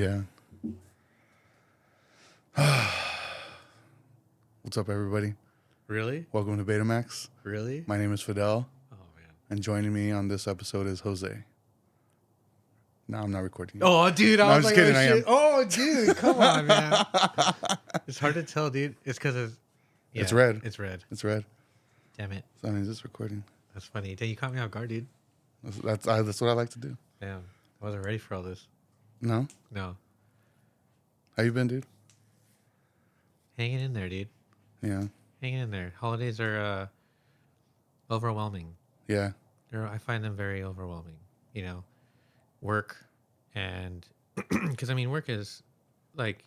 Yeah. What's up, everybody? Really? Welcome to Betamax. Really? My name is Fidel, Oh, man. and joining me on this episode is Jose. No, I'm not recording. Oh, dude. No, I I'm was just like, kidding. oh, I am. shit. Oh, dude. Come on, man. It's hard to tell, dude. It's because of... Yeah, It's red. It's red. It's red. Damn it. So, I mean, is this recording? That's funny. Dang, you caught me off guard, dude. That's what I like to do. Damn. I wasn't ready for all this. No? No. How you been, dude? Hanging in there, dude. Yeah. Hanging in there. Holidays are overwhelming. Yeah. I find them very overwhelming. You know, work and... Because, I mean, work is like...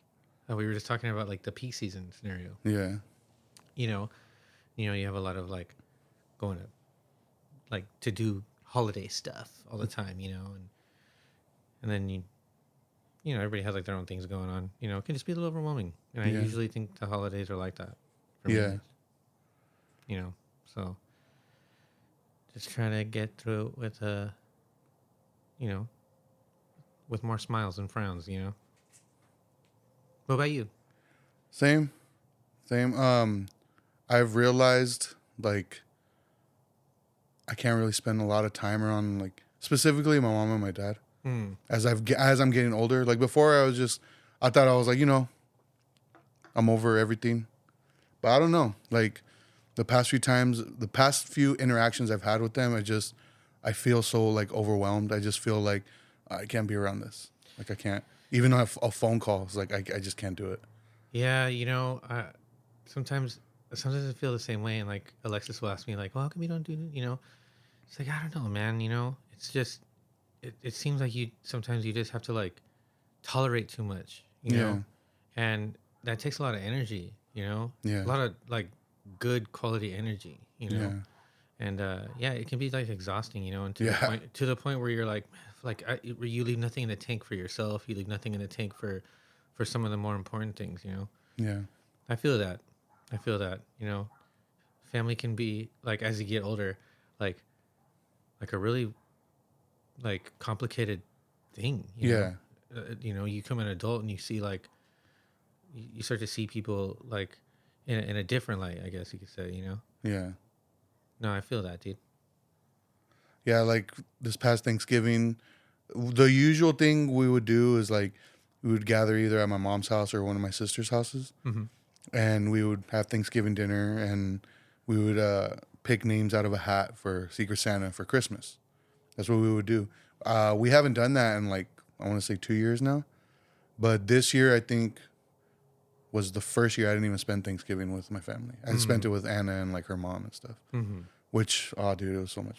we were just talking about, like, the peak season scenario. Yeah. You have a lot of like going to like to do holiday stuff all the time, and then everybody has like their own things going on. It can just be a little overwhelming. And I Yeah. usually think the holidays are like that for Yeah. me. So just trying to get through it with with more smiles and frowns, What about you? Same. I've realized, like, I can't really spend a lot of time around, like, specifically my mom and my dad. As I'm getting older. Like, before I thought I was like, I'm over everything. But I don't know. Like, the past few interactions I've had with them, I feel so, like, overwhelmed. I just feel like I can't be around this. Like, I can't. Even on a phone call, it's like, I just can't do it. Yeah, sometimes I feel the same way, and like Alexis will ask me, like, "Well, how come you don't do it?" It's like, I don't know, man. It's just it seems like sometimes you just have to like tolerate too much, and that takes a lot of energy, Yeah. a lot of like good quality energy, Yeah. and it can be like exhausting, and Yeah. to the point where you're like where you leave nothing in the tank for yourself, you leave nothing in the tank for some of the more important things, Yeah. I feel that. Family can be like, as you get older, like a really like complicated thing. Yeah. You become an adult and you see like, you start to see people like in a different light, I guess you could say, Yeah. No, I feel that, dude. Yeah, like this past Thanksgiving, the usual thing we would do is like we would gather either at my mom's house or one of my sister's houses, and we would have Thanksgiving dinner, and we would pick names out of a hat for Secret Santa for Christmas. That's what we would do. We haven't done that in like, I want to say 2 years now, but this year I think was the first year I didn't even spend Thanksgiving with my family. I spent it with Anna and like her mom and stuff, which, oh dude, it was so much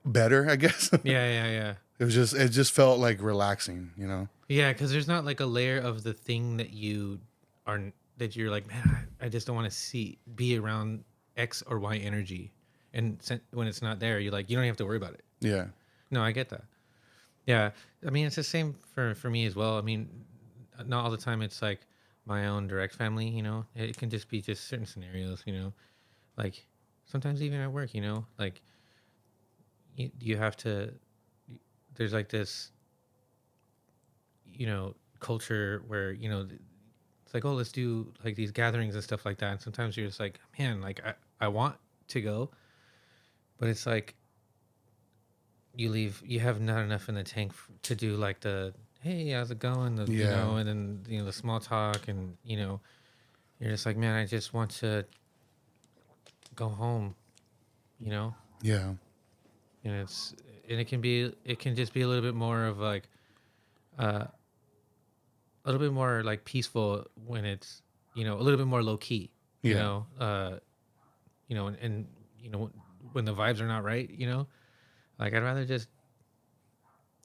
better, I guess. Yeah. It just felt like relaxing, Yeah, because there's not like a layer of the thing that you're like, man, I just don't want to be around X or Y energy. And when it's not there, you're like, you don't have to worry about it. Yeah. No, I get that. Yeah. I mean, it's the same for me as well. I mean, not all the time it's like my own direct family, It can just be just certain scenarios, Like sometimes even at work, like you have to, there's like this, culture where, it's like, oh, let's do like these gatherings and stuff like that. And sometimes you're just like, man, like I want to go, but it's like you have not enough in the tank to do like the, hey, how's it going? And then, the small talk and, you're just like, man, I just want to go home, Yeah. And it can just be a little bit more of like, a little bit more like peaceful when it's, a little bit more low key, Yeah. and when the vibes are not right, like I'd rather just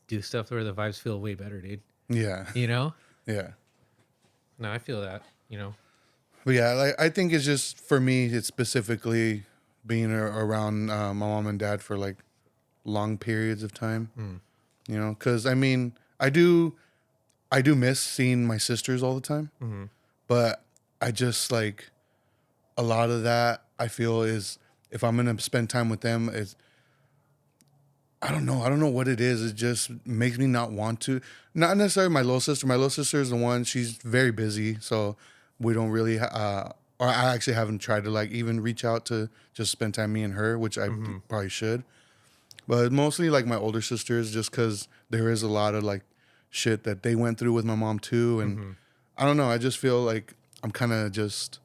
do stuff where the vibes feel way better, dude. Yeah. Yeah. No, I feel that, But yeah, like, I think it's just, for me, it's specifically being around my mom and dad for like long periods of time, because I mean, I do miss seeing my sisters all the time, but I just like a lot of that I feel is, if I'm going to spend time with them, is I don't know. I don't know what it is. It just makes me not want to. Not necessarily my little sister. My little sister is the one. She's very busy, so we don't really. Or I actually haven't tried to like even reach out to just spend time me and her, which I Mm-hmm. probably should. But mostly like my older sisters, just because there is a lot of like shit that they went through with my mom too, and Mm-hmm. I don't know. I just feel like I'm kind of just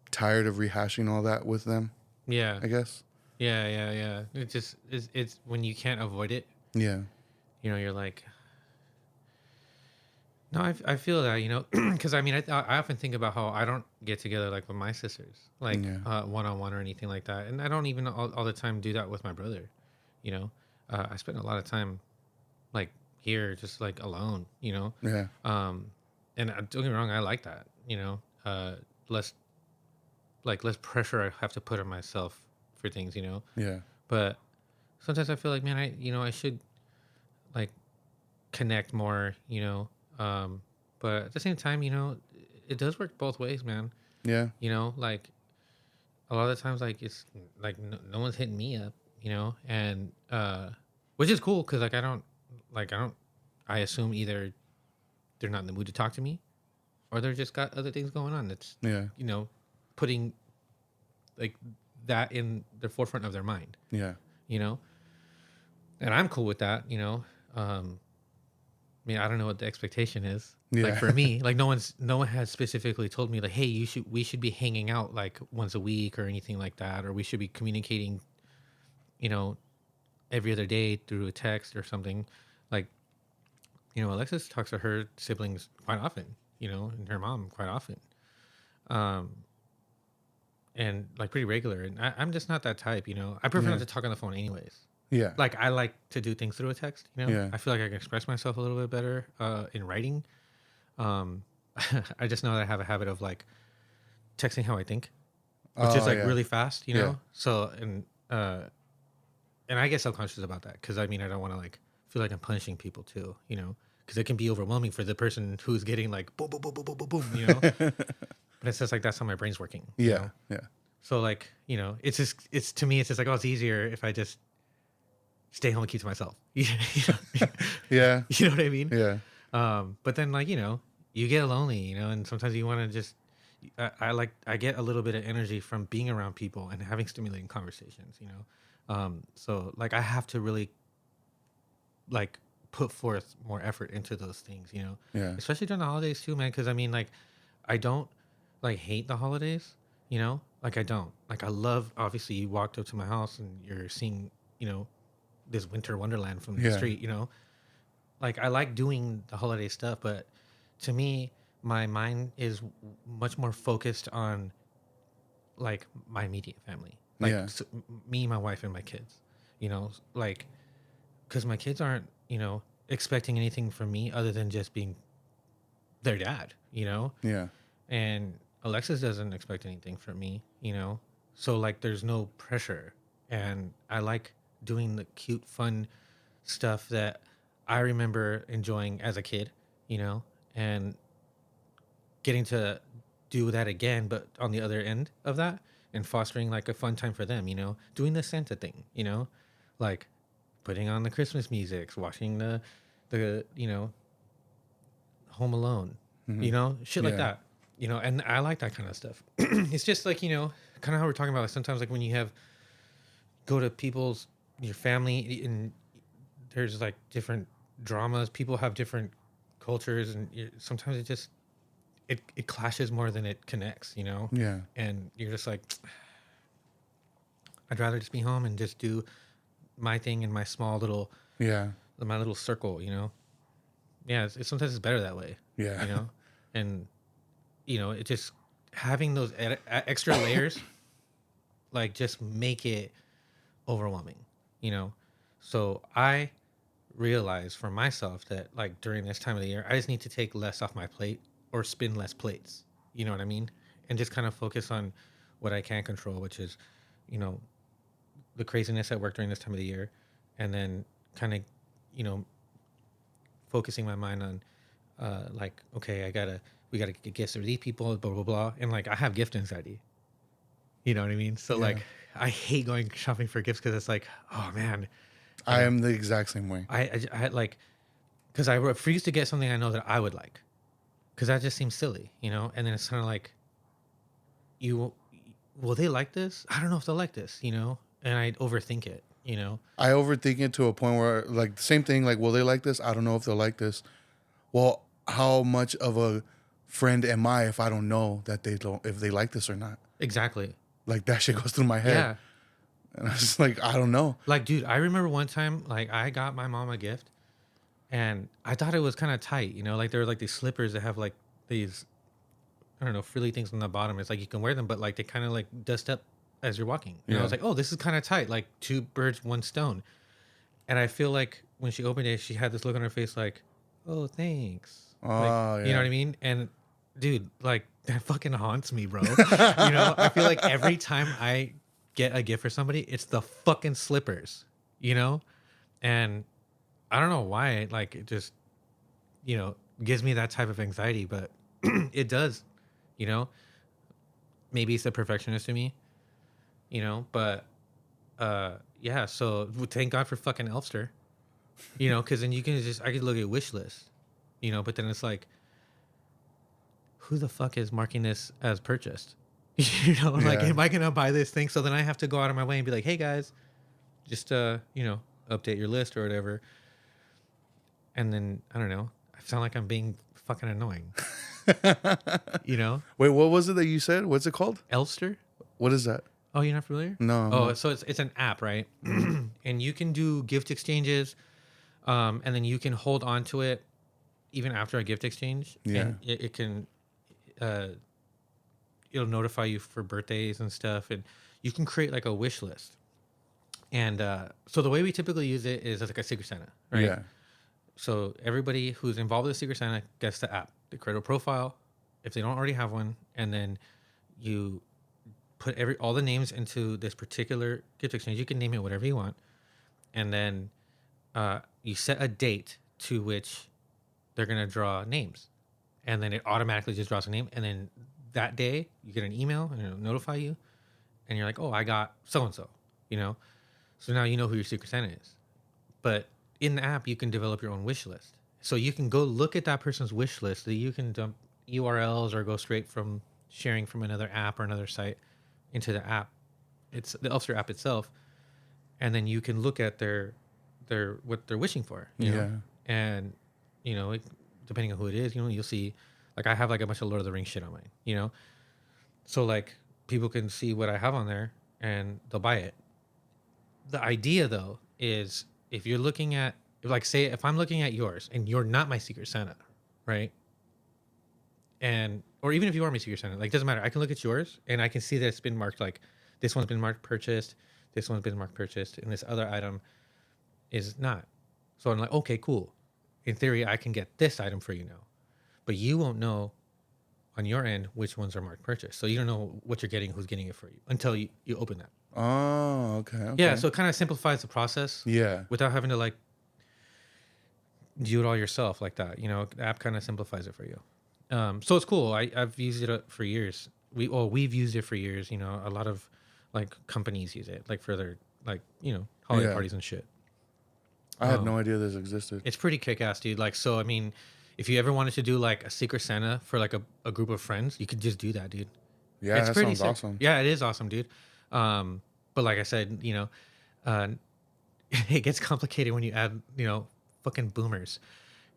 tired of rehashing all that with them. Yeah. I guess. Yeah. Yeah. Yeah. It just it's when you can't avoid it. Yeah. You know, you're like, no, I feel that, you know, because I mean, I often think about how I don't get together like with my sisters, like Yeah. one on one or anything like that, and I don't even all the time do that with my brother. You know, I spend a lot of time like here, just like alone. You know, Yeah. um, and don't get me wrong, I like that. You know, less less pressure I have to put on myself for things. You know, Yeah. but sometimes I feel like, man, I should like connect more, you know. But at the same time, you know, it does work both ways, man. Yeah. You know, like a lot of the times, like it's like no one's hitting me up, you know, and which is cool because I don't, I assume either they're not in the mood to talk to me or they're just got other things going on. That's, Yeah. you know, putting like that in the forefront of their mind, Yeah. you know, and I'm cool with that, you know. Um, I mean, I don't know what the expectation is. Like Yeah. for me, like no one has specifically told me like, hey, we should be hanging out like once a week or anything like that, or we should be communicating, you know, every other day through a text or something. Like, you know, Alexis talks to her siblings quite often, you know, and her mom quite often, um, and like pretty regular. And I'm just not that type, you know. I prefer not Yeah. to talk on the phone, anyways. Yeah. Like I like to do things through a text, you know. Yeah. I feel like I can express myself a little bit better in writing. Um, I just know that I have a habit of like texting how I think, which is Oh like yeah. really fast, you Yeah. know. So and I get self-conscious about that because I mean I don't want to like feel like I'm punishing people too, you know, because it can be overwhelming for the person who's getting like boom boom boom boom boom boom boom, you know. But it's just like that's how my brain's working, you Yeah. know. Yeah. So like you know, it's to me it's just like, oh, it's easier if I just stay home and keep to myself. You know, Yeah. you know what I mean? Yeah. But then like, you know, you get lonely, you know, and sometimes you want to just, I get a little bit of energy from being around people and having stimulating conversations, you know? So like I have to really like put forth more effort into those things, you know, Yeah. especially during the holidays too, man. Cause I mean, like, I don't like hate the holidays, you know, like I don't like, I love, obviously you walked up to my house and you're seeing, you know, this winter wonderland from the Yeah. street, you know, like I like doing the holiday stuff, but to me, my mind is much more focused on like my immediate family, like Yeah. me, my wife, and my kids. You know, like because my kids aren't, you know, expecting anything from me other than just being their dad. You know, Yeah. and Alexis doesn't expect anything from me. You know, so like there's no pressure, and I like doing the cute, fun stuff that I remember enjoying as a kid, you know, and getting to do that again, but on the other end of that and fostering like a fun time for them, you know, doing the Santa thing, you know, like putting on the Christmas music, watching you know, Home Alone, Hmm. you know, shit like Yeah. that, you know, and I like that kind of stuff. It's just like, you know, kind of how we're talking about, like sometimes like when you have go to people's, your family and there's like different dramas. People have different cultures, and sometimes it clashes more than it connects, you know. Yeah. And you're just like, I'd rather just be home and just do my thing in Yeah. my little circle, you know. Yeah, sometimes it's better that way, Yeah. you know. And you know, it just having those extra layers like just make it overwhelming, you know. So I realize for myself that like during this time of the year, I just need to take less off my plate or spin less plates. You know what I mean? And just kind of focus on what I can control, which is, you know, the craziness at work during this time of the year, and then kind of, you know, focusing my mind on, like, okay, we gotta get gifts for these people, blah blah blah, and like I have gift anxiety. You know what I mean? So Yeah. like, I hate going shopping for gifts because it's like, oh man, I am the exact same way. I like, because I refuse to get something I know that I would like, because that just seems silly, you know. And then it's kind of like, you will they like this? I don't know if they'll like this, you know. And I overthink it, you know. I overthink it to a point where, like, the same thing, like, will they like this? I don't know if they'll like this. Well, how much of a friend am I if I don't know that they don't, if they like this or not? Exactly. Like, that shit goes through my head. Yeah. And I was just like, I don't know. Like, dude, I remember one time, like, I got my mom a gift, and I thought it was kind of tight, you know. Like, there were like these slippers that have like these, I don't know, frilly things on the bottom. It's like you can wear them, but like they kind of like dust up as you're walking. And I was like, oh, this is kind of tight, like two birds, one stone. And I feel like when she opened it, she had this look on her face, like, oh, thanks. Oh, Like, you know yeah. what I mean? And dude, like, that fucking haunts me, bro. You know, I feel like every time I get a gift for somebody, it's the fucking slippers, you know? And I don't know why, like, it just, you know, gives me that type of anxiety, but it does, you know? Maybe it's the perfectionist in me, you know? But, yeah, so thank God for fucking Elfster, you know? Because then you can just, I could look at wish list, you know? But then it's like, who the fuck is marking this as purchased? You know, like, Yeah. am I going to buy this thing? So then I have to go out of my way and be like, hey guys, just, you know, update your list or whatever. And then, I don't know, I sound like I'm being fucking annoying, you know? Wait, what was it that you said? What's it called? Elfster? What is that? Oh, you're not familiar? No. I'm Oh, not. so it's an app, right? And you can do gift exchanges, and then you can hold on to it even after a gift exchange. Yeah. And it can, uh, it'll notify you for birthdays and stuff, and you can create like a wish list. And so the way we typically use it is as like a Secret Santa, right? Yeah. So everybody who's involved with the Secret Santa gets the app, the create a profile, if they don't already have one, and then you put all the names into this particular gift exchange. You can name it whatever you want, and then you set a date to which they're gonna draw names, and then it automatically just draws a name, and then that day you get an email and it'll notify you, and you're like, oh, I got so and so, you know. So now you know who your Secret Santa is. But in the app, you can develop your own wish list. So you can go look at that person's wish list. That you can dump URLs or go straight from sharing from another app or another site into the app. It's the Elfster app itself, and then you can look at their what they're wishing for. You know? And you know, depending on who it is, you know, you'll see. Like I have like a bunch of Lord of the Rings shit on mine. You know, so like people can see what I have on there and they'll buy it. The idea though is if you're looking at, like, say if I'm looking at yours and you're not my Secret Santa, right? And or even if you are my Secret Santa, like, doesn't matter. I can look at yours and I can see that it's been marked like this one's been marked purchased, this one's been marked purchased, and this other item is not. So I'm like, okay, cool. In theory, I can get this item for you now, but you won't know on your end which ones are marked purchased. So you don't know what you're getting, who's getting it for you until you open that. Oh, okay. Yeah, so it kind of simplifies the process. Yeah. Without having to like do it all yourself like that. You know, the app kind of simplifies it for you. So it's cool. I've used it for years. We've used it for years. You know, a lot of like companies use it, like for their like, you know, holiday parties and shit. I had no idea this existed. It's pretty kick ass, dude. Like, so I mean, if you ever wanted to do like a Secret Santa for like a group of friends, you could just do that, dude. Yeah, It's that pretty sounds sick. awesome. Yeah, it is awesome, dude. But like I said, you know, it gets complicated when you add, you know, fucking boomers,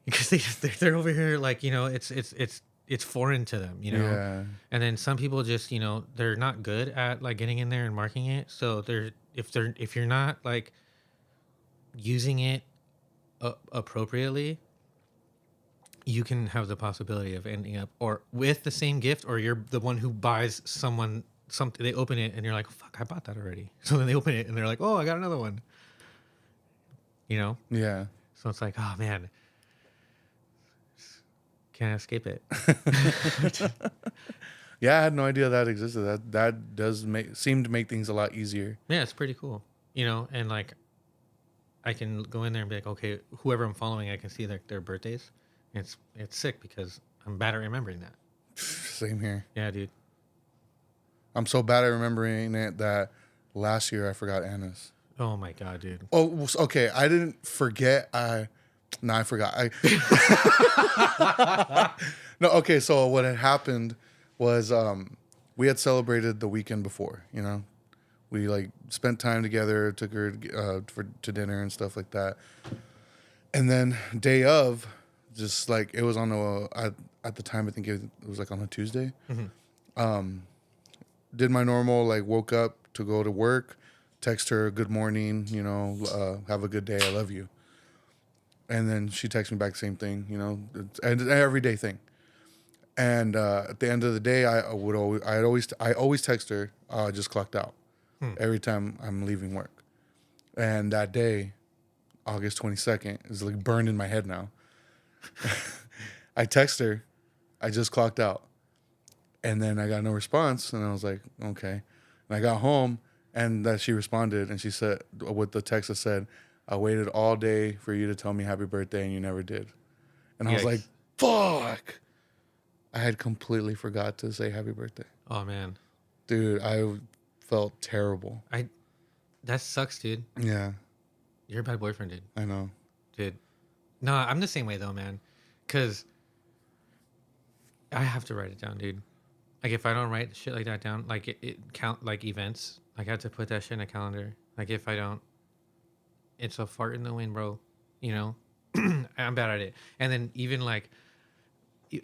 because they're over here like, you know, it's foreign to them, you know. Yeah. And then some people just, you know, they're not good at like getting in there and marking it. So if you're not like using it appropriately, you can have the possibility of ending up or with the same gift, or you're the one who buys someone something. They open it and you're like, fuck, I bought that already. So then they open it and they're like, oh, I got another one. You know? Yeah. So it's like, oh man, can't escape it. Yeah, I had no idea that existed. That does seem to make things a lot easier. Yeah, it's pretty cool. You know, and like I can go in there and be like, okay, whoever I'm following, I can see their birthdays. It's sick because I'm bad at remembering that. Same here. Yeah, dude. I'm so bad at remembering it that last year I forgot Anna's. Oh my god, dude. Oh, okay. I didn't forget. I forgot. No, okay. So what had happened was we had celebrated the weekend before. You know, we like spent time together, took her to dinner and stuff like that. And then day of, just like it was on at the time I think it was like on a Tuesday. Mm-hmm. Did my normal, like, woke up to go to work, text her good morning, have a good day, I love you. And then she texts me back, same thing, it's an everyday thing. And at the end of the day, I always text her, I just clocked out every time I'm leaving work. And that day, August 22nd, is like burned in my head now. I text her, I just clocked out. And then I got no response, and I was like, okay. And I got home, and that she responded, and she said, with the text that said, I waited all day for you to tell me happy birthday, and you never did. And I was like, fuck. I had completely forgot to say happy birthday. Oh man, dude, I felt terrible. That sucks, dude. Yeah, You're a bad boyfriend, dude. I know. Dude, no, I'm the same way though, man. Cause I have to write it down, dude. Like if I don't write shit like that down, like it count like events. Like I have to put that shit in a calendar. Like if I don't, it's a fart in the wind, bro. You know, I'm bad at it. And then even like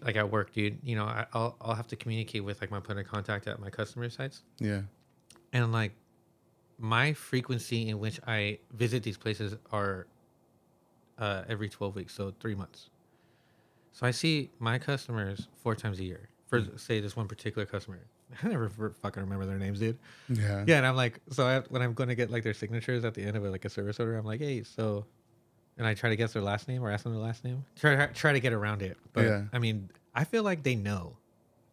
at work, dude. You know, I'll have to communicate with like my point of contact at my customer sites. Yeah. And like my frequency in which I visit these places are every 12 weeks, so 3 months. So I see my customers 4 times a year. For say this one particular customer, I never fucking remember their names, dude. Yeah. Yeah, and I'm like, so when I'm going to get like their signatures at the end of it, like a service order, I'm like, hey, so, and I try to guess their last name or ask them their last name. Try to get around it, but Yeah. I mean, I feel like they know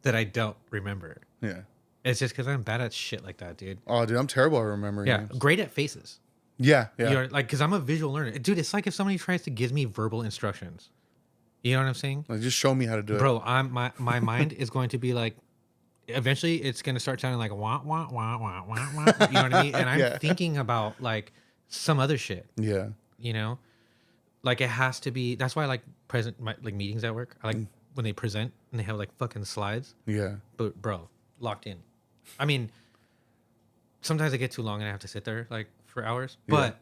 that I don't remember. Yeah. It's just because I'm bad at shit like that, dude. Oh, dude, I'm terrible at remembering Yeah, names. great at faces. Yeah. Yeah. You're like, because I'm a visual learner, dude. It's like if somebody tries to give me verbal instructions. You know what I'm saying? Like, just show me how to do it. Bro, my mind is going to be like, eventually it's going to start sounding like wah, wah, wah, wah, wah, wah. You know what I mean? And I'm Yeah. thinking about like some other shit, Yeah. you know? Like it has to be, that's why I like like meetings at work. I like when they present and they have like fucking slides. Yeah. But bro, locked in. I mean, sometimes I get too long and I have to sit there like for hours, but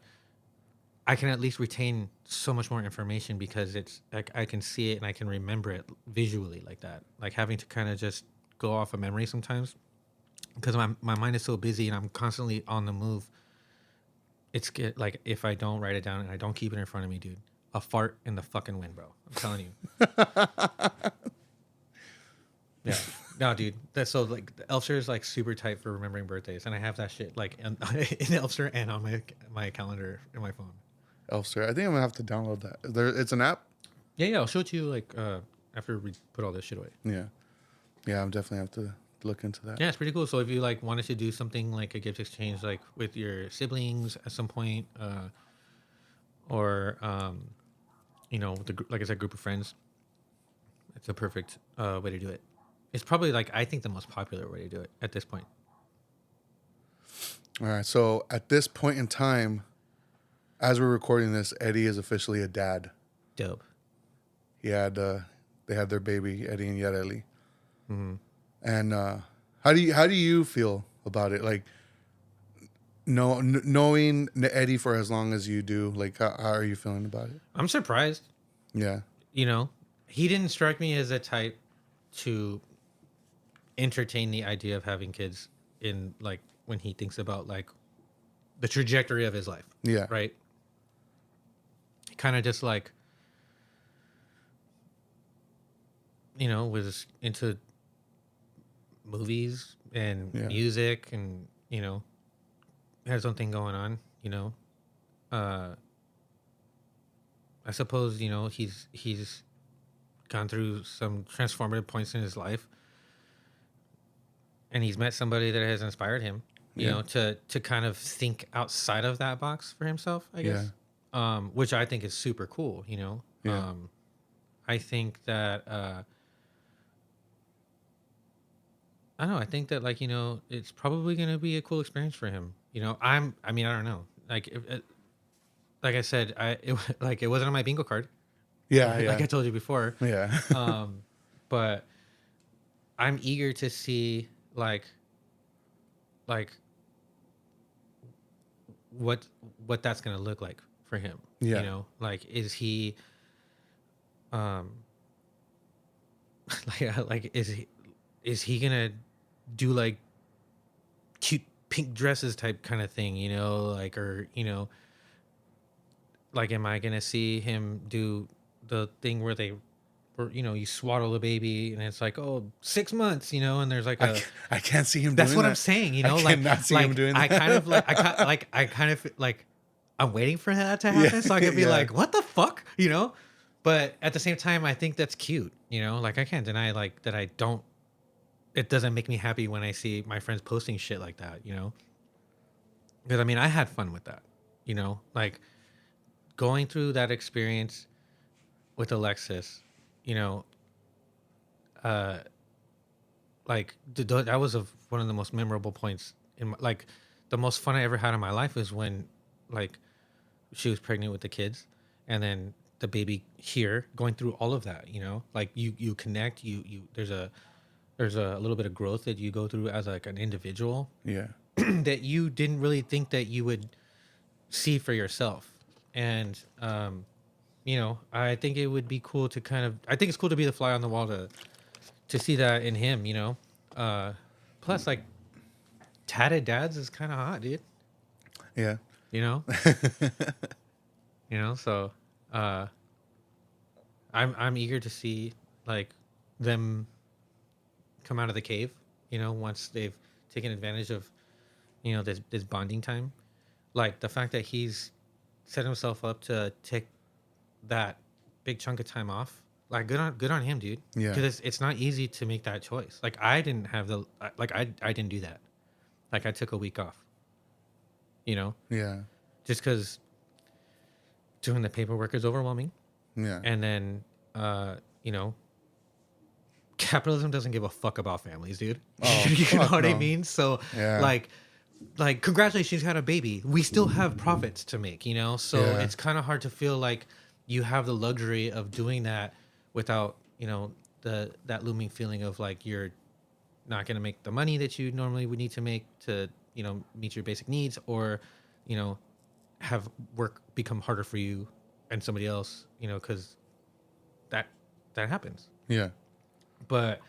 I can at least retain so much more information because it's like I can see it and I can remember it visually like that. Like having to kind of just go off of memory sometimes because my mind is so busy and I'm constantly on the move. It's like if I don't write it down and I don't keep it in front of me, dude, a fart in the fucking wind, bro. I'm telling you. Yeah. No, dude. That's so like Elfster is like super tight for remembering birthdays, and I have that shit like in Elfster and on my calendar in my phone. Elfster. I think I'm gonna have to download that. It's an app. Yeah. I'll show it to you like after we put all this shit away. Yeah. Yeah. I'm definitely have to look into that. Yeah, it's pretty cool. So if you like wanted to do something like a gift exchange, like with your siblings at some point, or you know, with like I said, group of friends, it's a perfect way to do it. It's probably like I think the most popular way to do it at this point. All right. So at this point in time, as we're recording this, Eddie is officially a dad. Dope. They had their baby, Eddie and Yareli. Mm-hmm. And how do you feel about it? Like, knowing Eddie for as long as you do, like, how are you feeling about it? I'm surprised. Yeah. You know, he didn't strike me as a type to entertain the idea of having kids in like when he thinks about like the trajectory of his life. Yeah. Right. Kind of just like, you know, was into movies and music and, you know, has something going on, you know. I suppose, you know, he's gone through some transformative points in his life. And he's met somebody that has inspired him, you know, to kind of think outside of that box for himself, I guess. Which I think is super cool, you know. Yeah. I think that I don't know. I think that like, you know, it's probably going to be a cool experience for him. You know, I mean, I don't know. like I said, like it wasn't on my bingo card. Yeah, Like yeah, I told you before. yeah. But I'm eager to see like what what that's gonna look like for him. You Yeah. know, like is he um like is he gonna do like cute pink dresses type kind of thing, you know, like, or you know, like am I gonna see him do the thing where they where you know you swaddle the baby and it's like, oh, 6 months, you know, and there's like a I can't see him that's doing what I'm that. saying, you I know, cannot see him doing I that. kind of I kind of like I'm waiting for that to Yeah, happen so I can be yeah, like, what the fuck, you know? But at the same time, I think that's cute, you know? Like I can't deny like that I don't it doesn't make me happy when I see my friends posting shit like that, you know? Because I mean, I had fun with that, you know? Like going through that experience with Alexis, you know, uh like that was one of the most memorable points in my, like the most fun I ever had in my life is when like she was pregnant with the kids and then the baby here going through all of that, you know, like you connect, you there's a little bit of growth that you go through as like an individual yeah, that you didn't really think that you would see for yourself. And you know, I think it would be cool to kind of I think it's cool to be the fly on the wall to see that in him, you know. Plus like tatted dads is kind of hot, dude. yeah, You know, you know. So, uh, I'm eager to see like them come out of the cave. You know, once they've taken advantage of you know this bonding time. Like the fact that he's set himself up to take that big chunk of time off. Like good on him, dude. yeah, Because it's not easy to make that choice. Like I didn't have I didn't do that. Like I took a week off. You know, yeah, just because doing the paperwork is overwhelming, yeah. and then you know capitalism doesn't give a fuck about families, dude. Oh You know fuck what I no. mean? So Yeah, like congratulations, she's had a baby, we still have profits to make, you know, so yeah, it's kind of hard to feel like you have the luxury of doing that without you know that looming feeling of like you're not going to make the money that you normally would need to make to you know meet your basic needs, or you know have work become harder for you and somebody else, you know, because that that happens. yeah, But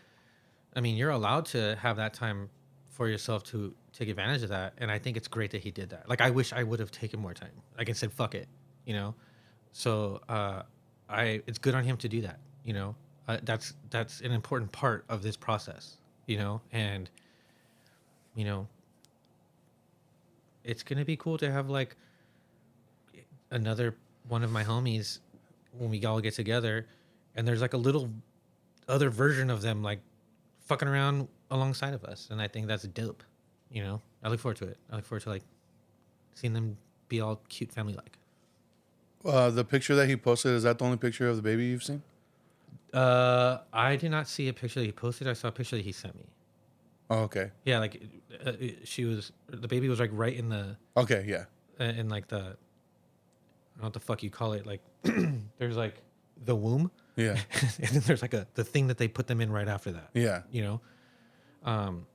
I mean, you're allowed to have that time for yourself to take advantage of that, and I think it's great that he did that. Like, I wish I would have taken more time. Like I said, fuck it, you know. So, I it's good on him to do that. You know, that's an important part of this process. You know, and you know, it's gonna be cool to have like another one of my homies when we all get together, and there's like a little other version of them like fucking around alongside of us, and I think that's dope. You know, I look forward to it. I look forward to like seeing them be all cute family like. The picture that he posted, is that the only picture of the baby you've seen? I did not see a picture that he posted. I saw a picture that he sent me. Oh, okay, Yeah, like she was the baby was like right in the okay, yeah, in like the I don't know what the fuck you call it. Like there's like the womb, yeah, and then there's like the thing that they put them in right after that. yeah. You know, um,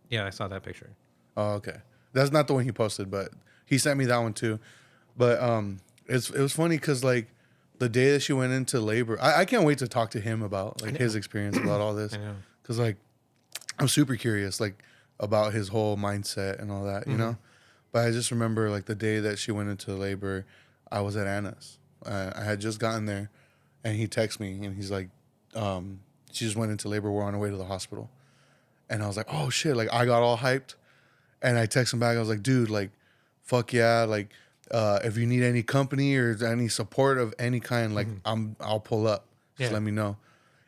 yeah, I saw that picture. Oh, okay. That's not the one he posted, but he sent me that one too. But it was funny because like the day that she went into labor, I can't wait to talk to him about I like know. his experience about all this, I know. because like I'm super curious like about his whole mindset and all that, you know. But I just remember like the day that she went into labor, I was at Anna's. I had just gotten there, and he texted me and he's like, she just went into labor. We're on our way to the hospital, and I was like, oh shit! Like I got all hyped. And I text him back. I was like, dude, like, fuck yeah. Like, if you need any company or any support of any kind, like, I'll pull up. Just Yeah. let me know.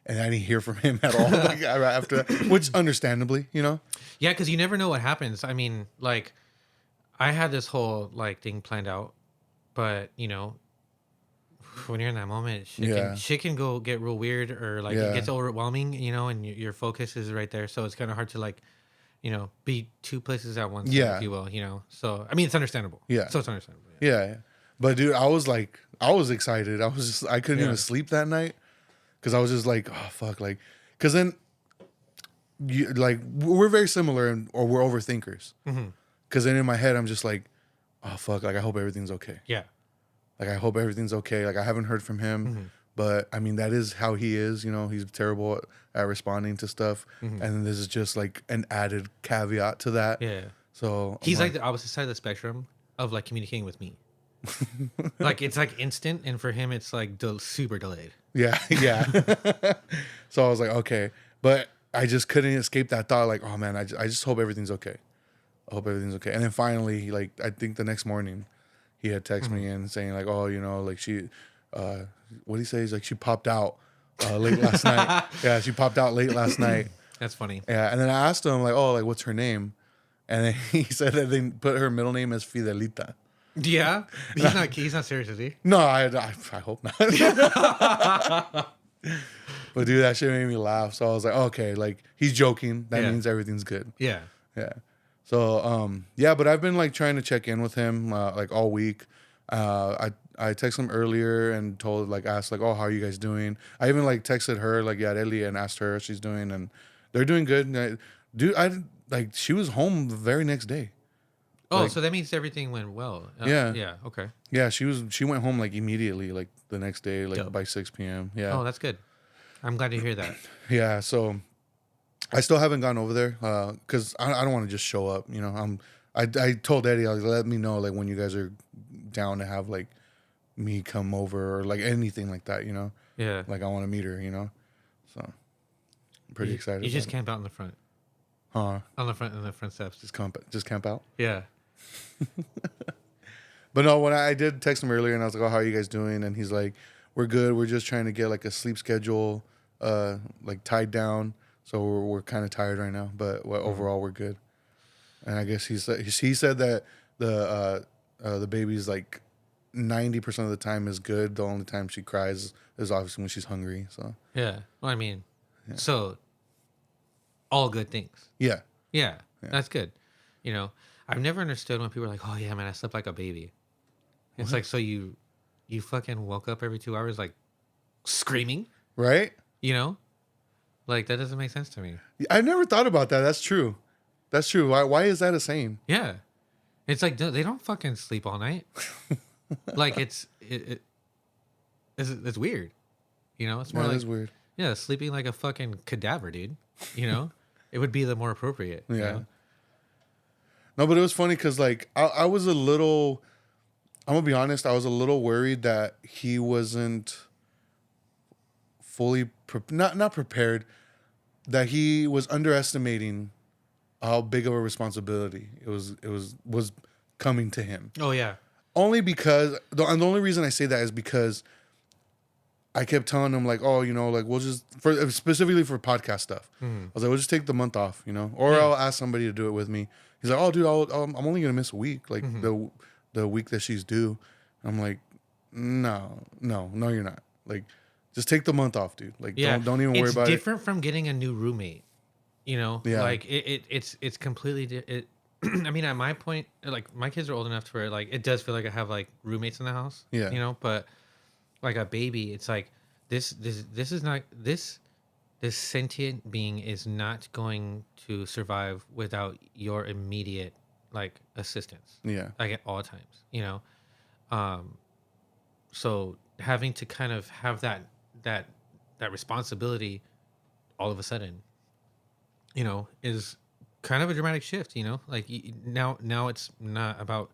And I didn't hear from him at all. Like right after that, which understandably, you know. Yeah, because you never know what happens. I mean, like, I had this whole like thing planned out, but you know, when you're in that moment, Yeah, shit can go get real weird, or like it yeah, gets overwhelming, you know, and your focus is right there, so it's kind of hard to like be two places at once, Yeah. if you will, So, I mean, it's understandable. Yeah. So it's understandable. Yeah. But dude, I was excited. I couldn't even sleep that night because I was just like, oh fuck, like, because then we're very similar or we're overthinkers. Because then in my head I'm just like, oh fuck, like I hope everything's okay. Yeah. Like I hope everything's okay. Like I haven't heard from him, but I mean that is how he is. He's terrible at responding to stuff, and this is just like an added caveat to that. Yeah. So He's like the opposite side of the spectrum of like communicating with me. Like it's like instant, and for him it's like super delayed. Yeah, yeah. So I was like, okay, but I just couldn't escape that thought. Like, oh man, I just hope everything's okay. I hope everything's okay. And then finally, like I think the next morning, he had texted me and saying like, oh, like she, what do you say? He's like she popped out late last night. Yeah, she popped out late last night. That's funny. Yeah, and then I asked him like, oh, like what's her name? And then he said that they put her middle name as Fidelita. Yeah, he's not serious, is he? No, I hope not. But dude, that shit made me laugh. So I was like, okay, like he's joking. That means everything's good. Yeah. Yeah. So yeah, but I've been like trying to check in with him like all week. I texted him earlier and asked like, oh, how are you guys doing? I even like texted her like Yareli and asked her how she's doing, and they're doing good. Dude, she was home the very next day. Oh, so that means everything went well. Yeah. Yeah. Okay. Yeah, she went home like immediately, like the next day, like Dope. by 6 p.m. Yeah. Oh, that's good. I'm glad to hear that. Yeah. So I still haven't gone over there because I don't want to just show up. I told Eddie, like, let me know like when you guys are down to have like me come over or like anything like that. Yeah. Like I want to meet her. So I'm pretty excited. You just camp out in the front. Huh? On the front steps. Just camp out. Yeah. But no, when I did text him earlier and I was like, oh, how are you guys doing? And he's like, we're good. We're just trying to get like a sleep schedule like tied down. So we're kind of tired right now, but overall we're good. And I guess he said that the baby's like 90% of the time is good. The only time she cries is obviously when she's hungry. So yeah. Well, I mean, so all good things. Yeah. Yeah. That's good. I've never understood when people are like, oh yeah, man, I slept like a baby. It's like, so you fucking woke up every 2 hours like screaming, right? Like that doesn't make sense to me. I never thought about that. That's true. That's true. Why is that a saying? Yeah. It's like they don't fucking sleep all night. Like it's weird. It's more That like is weird. Yeah, sleeping like a fucking cadaver, dude. It would be the more appropriate. Yeah. No, but it was funny because like I was a little. I'm gonna be honest. I was a little worried that he wasn't fully not prepared. That he was underestimating how big of a responsibility it was coming to him. Oh yeah. Only because the only reason I say that is because I kept telling him like, oh, like we'll just specifically for podcast stuff. I was like, we'll just take the month off, or I'll ask somebody to do it with me. He's like, oh, dude, I'm only gonna miss a week, like the week that she's due. I'm like, no, you're not. Like, just take the month off, dude. Like, don't even worry about it. It's different from getting a new roommate. Yeah. Like it's completely. I mean, at my point, like my kids are old enough to where like it does feel like I have like roommates in the house. Yeah. But like a baby, it's like this is not this sentient being is not going to survive without your immediate like assistance. Yeah. Like at all times, so having to kind of have that responsibility all of a sudden, is kind of a dramatic shift, like now it's not about,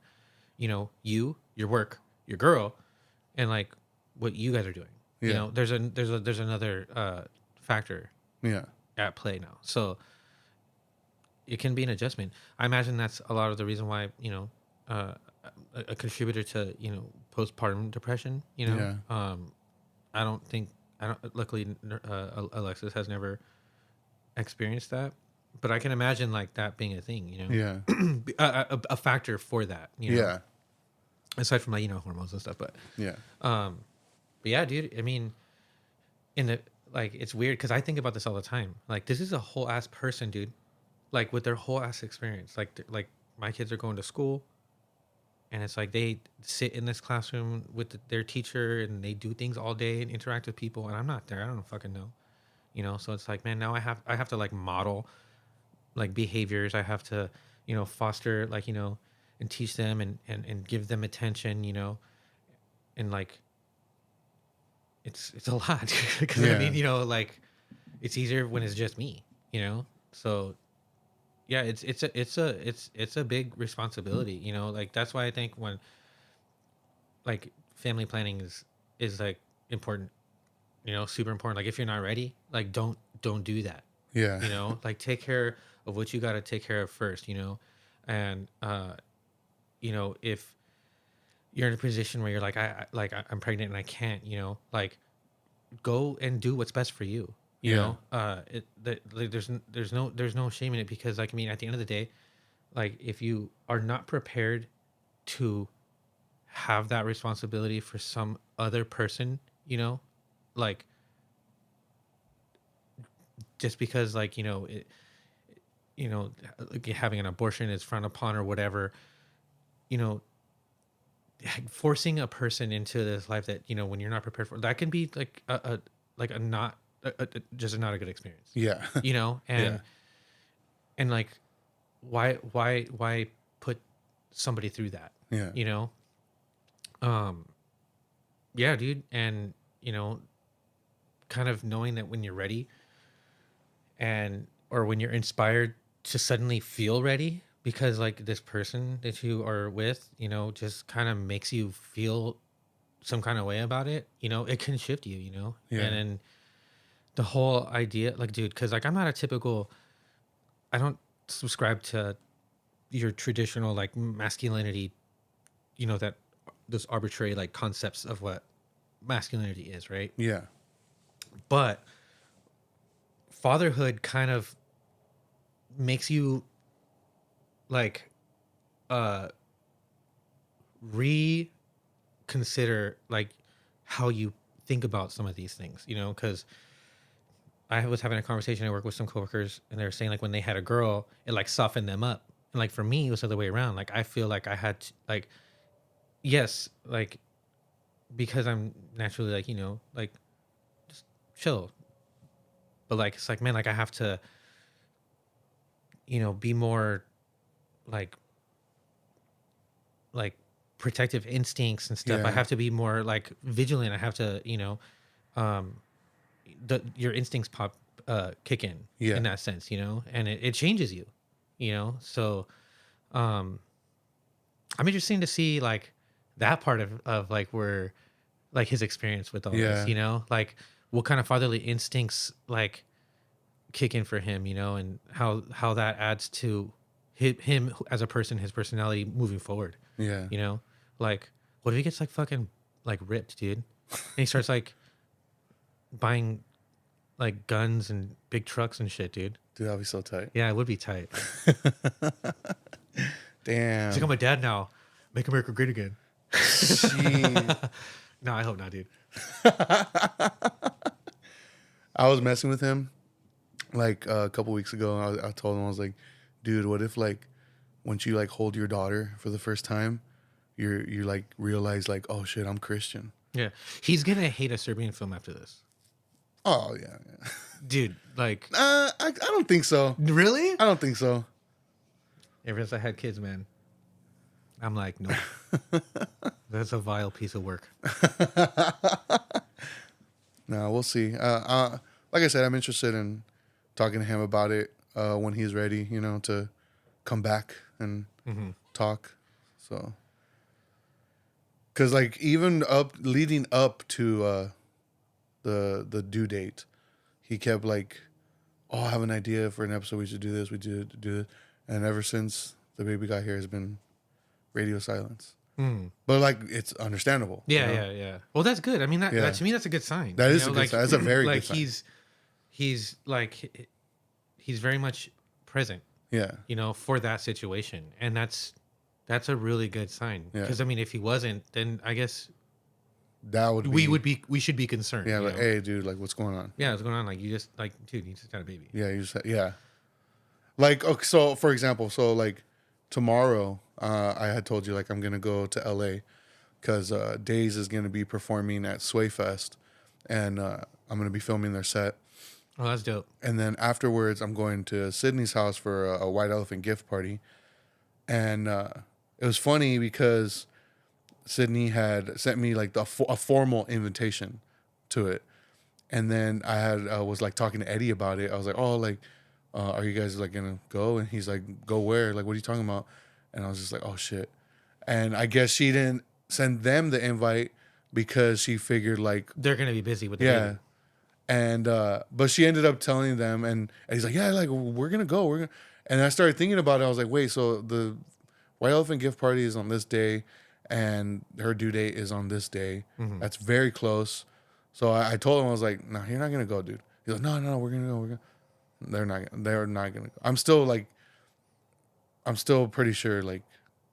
you, your work, your girl, and like what you guys are doing. Yeah. There's another factor at play now. So it can be an adjustment. I imagine that's a lot of the reason why, a contributor to, postpartum depression, luckily Alexis has never experienced that, but I can imagine like that being a thing, Yeah. a factor for that, Yeah. aside from like, hormones and stuff, but Yeah. but yeah, dude, I mean, it's weird because I think about this all the time. Like, this is a whole ass person, dude. like with their whole ass experience. Like my kids are going to school, and it's like they sit in this classroom with their teacher, and they do things all day and interact with people, and I'm not there. I don't fucking know, you know. So it's like, man, now I have to like model like behaviors. I have to, foster, like, and teach them, and give them attention, and like it's a lot because I Yeah. mean, like it's easier when it's just me, So yeah, it's a big responsibility, like that's why I think when like family planning is like important, super important. Like if you're not ready, like don't do that, Yeah. like take care of what you got to take care of first, and if you're in a position where you're like I'm pregnant and I can't, like go and do what's best for you. Yeah. Like, there's no shame in it because like I mean at the end of the day, like if you are not prepared to have that responsibility for some other person, like just because like like having an abortion is frowned upon or whatever, you know forcing a person into this life that when you're not prepared for, that can be like a like a not just not a good experience, Yeah. and Yeah. and like why put somebody through that, Yeah. you know um yeah, dude. And kind of knowing that when you're ready, and or when you're inspired to suddenly feel ready because like this person that you are with, just kind of makes you feel some kind of way about it, it can shift you, Yeah. and then the whole idea, like, dude, because like I'm not a typical, I don't subscribe to your traditional like masculinity, that those arbitrary like concepts of what masculinity is, right? Yeah. But fatherhood kind of makes you like uh reconsider like how you think about some of these things, because I was having a conversation at work with some coworkers, and they were saying like when they had a girl, it like softened them up. And like for me, it was the other way around. Like I feel like I had to, like, yes, like because I'm naturally like like just chill, but like it's like, man, like I have to be more like like protective instincts and stuff. I Yeah. have to be more like vigilant. I have to um your instincts kick in Yeah. that sense, and it changes you, so um I'm interested to see like that part of like where like his experience with all this, Yeah. like what kind of fatherly instincts like kick in for him, and how that adds to him as a person, his personality moving forward, Yeah. you know like what if he gets like fucking like ripped, dude, and he starts like buying like guns and big trucks and shit, dude. Dude, that'll be so tight. Yeah, it would be tight. He's like, I'm Damn. a dad now. Make America great again. Shit. No, I hope not, dude. I was messing with him like a couple weeks ago. I told him, I was like, dude, what if like once you like hold your daughter for the first time, you like realize like, oh shit, I'm Christian. Yeah, he's gonna hate a Serbian film after this, Oh yeah, yeah. dude. Like, I don't think so. really? I don't think so. Ever since I had kids, man, I'm like, nope. That's a vile piece of work. No, we'll see. Like I said, I'm interested in talking to him about it when he's ready, to come back and Hmm. talk. So, because like even leading up to the due date, he kept like, "Oh, I have an idea for an episode. We should do this. We do this." And ever since the baby got here, has been radio silence. Mm. But like, it's understandable. Yeah, yeah. Well, that's good. I mean, that, Yeah. that to me, that's a good sign. That is a good like, sign. That's a very like good sign. he's like he's very much present, Yeah. For that situation, and that's a really good sign. Yeah. Because I mean, if he wasn't, then I guess That would be. we should be concerned. Yeah, like, hey, dude, like, what's going on? Yeah, what's going on? Like, you just like, dude, you just had a baby. Yeah, you just, yeah. Like, okay, so for example, so like tomorrow, I had told you like I'm gonna go to LA because Days is gonna be performing at Sway Fest, and I'm gonna be filming their set. Oh, that's dope. And then afterwards, I'm going to Sydney's house for a White Elephant gift party. And it was funny because Sydney had sent me like a formal invitation to it. And then I had was like talking to Eddie about it. I was like, oh, like, are you guys like gonna go? And he's like, go where? Like, what are you talking about? And I was just like, oh shit. And I guess she didn't send them the invite because she figured like, They're gonna be busy with the yeah. baby. And but she ended up telling them, and he's like, yeah, like we're gonna go, we're gonna. And I started thinking about it. I was like, wait, so the White Elephant gift party is on this day, and her due date is on this day. Mm-hmm. That's very close. So I told him, I was like, no, you're not gonna go, dude. He's like, no, we're gonna go. We're gonna. They're not gonna go. I'm still pretty sure like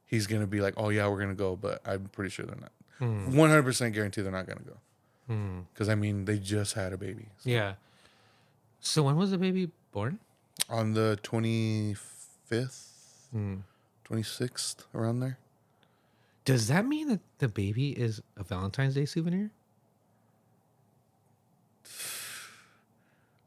he's gonna be like, oh yeah, we're gonna go, but I'm pretty sure they're not. 100% guarantee they're not gonna go. Because I mean, they just had a baby. So. Yeah. So when was the baby born? On the 25th, 26th, around there. Does that mean that the baby is a Valentine's Day souvenir?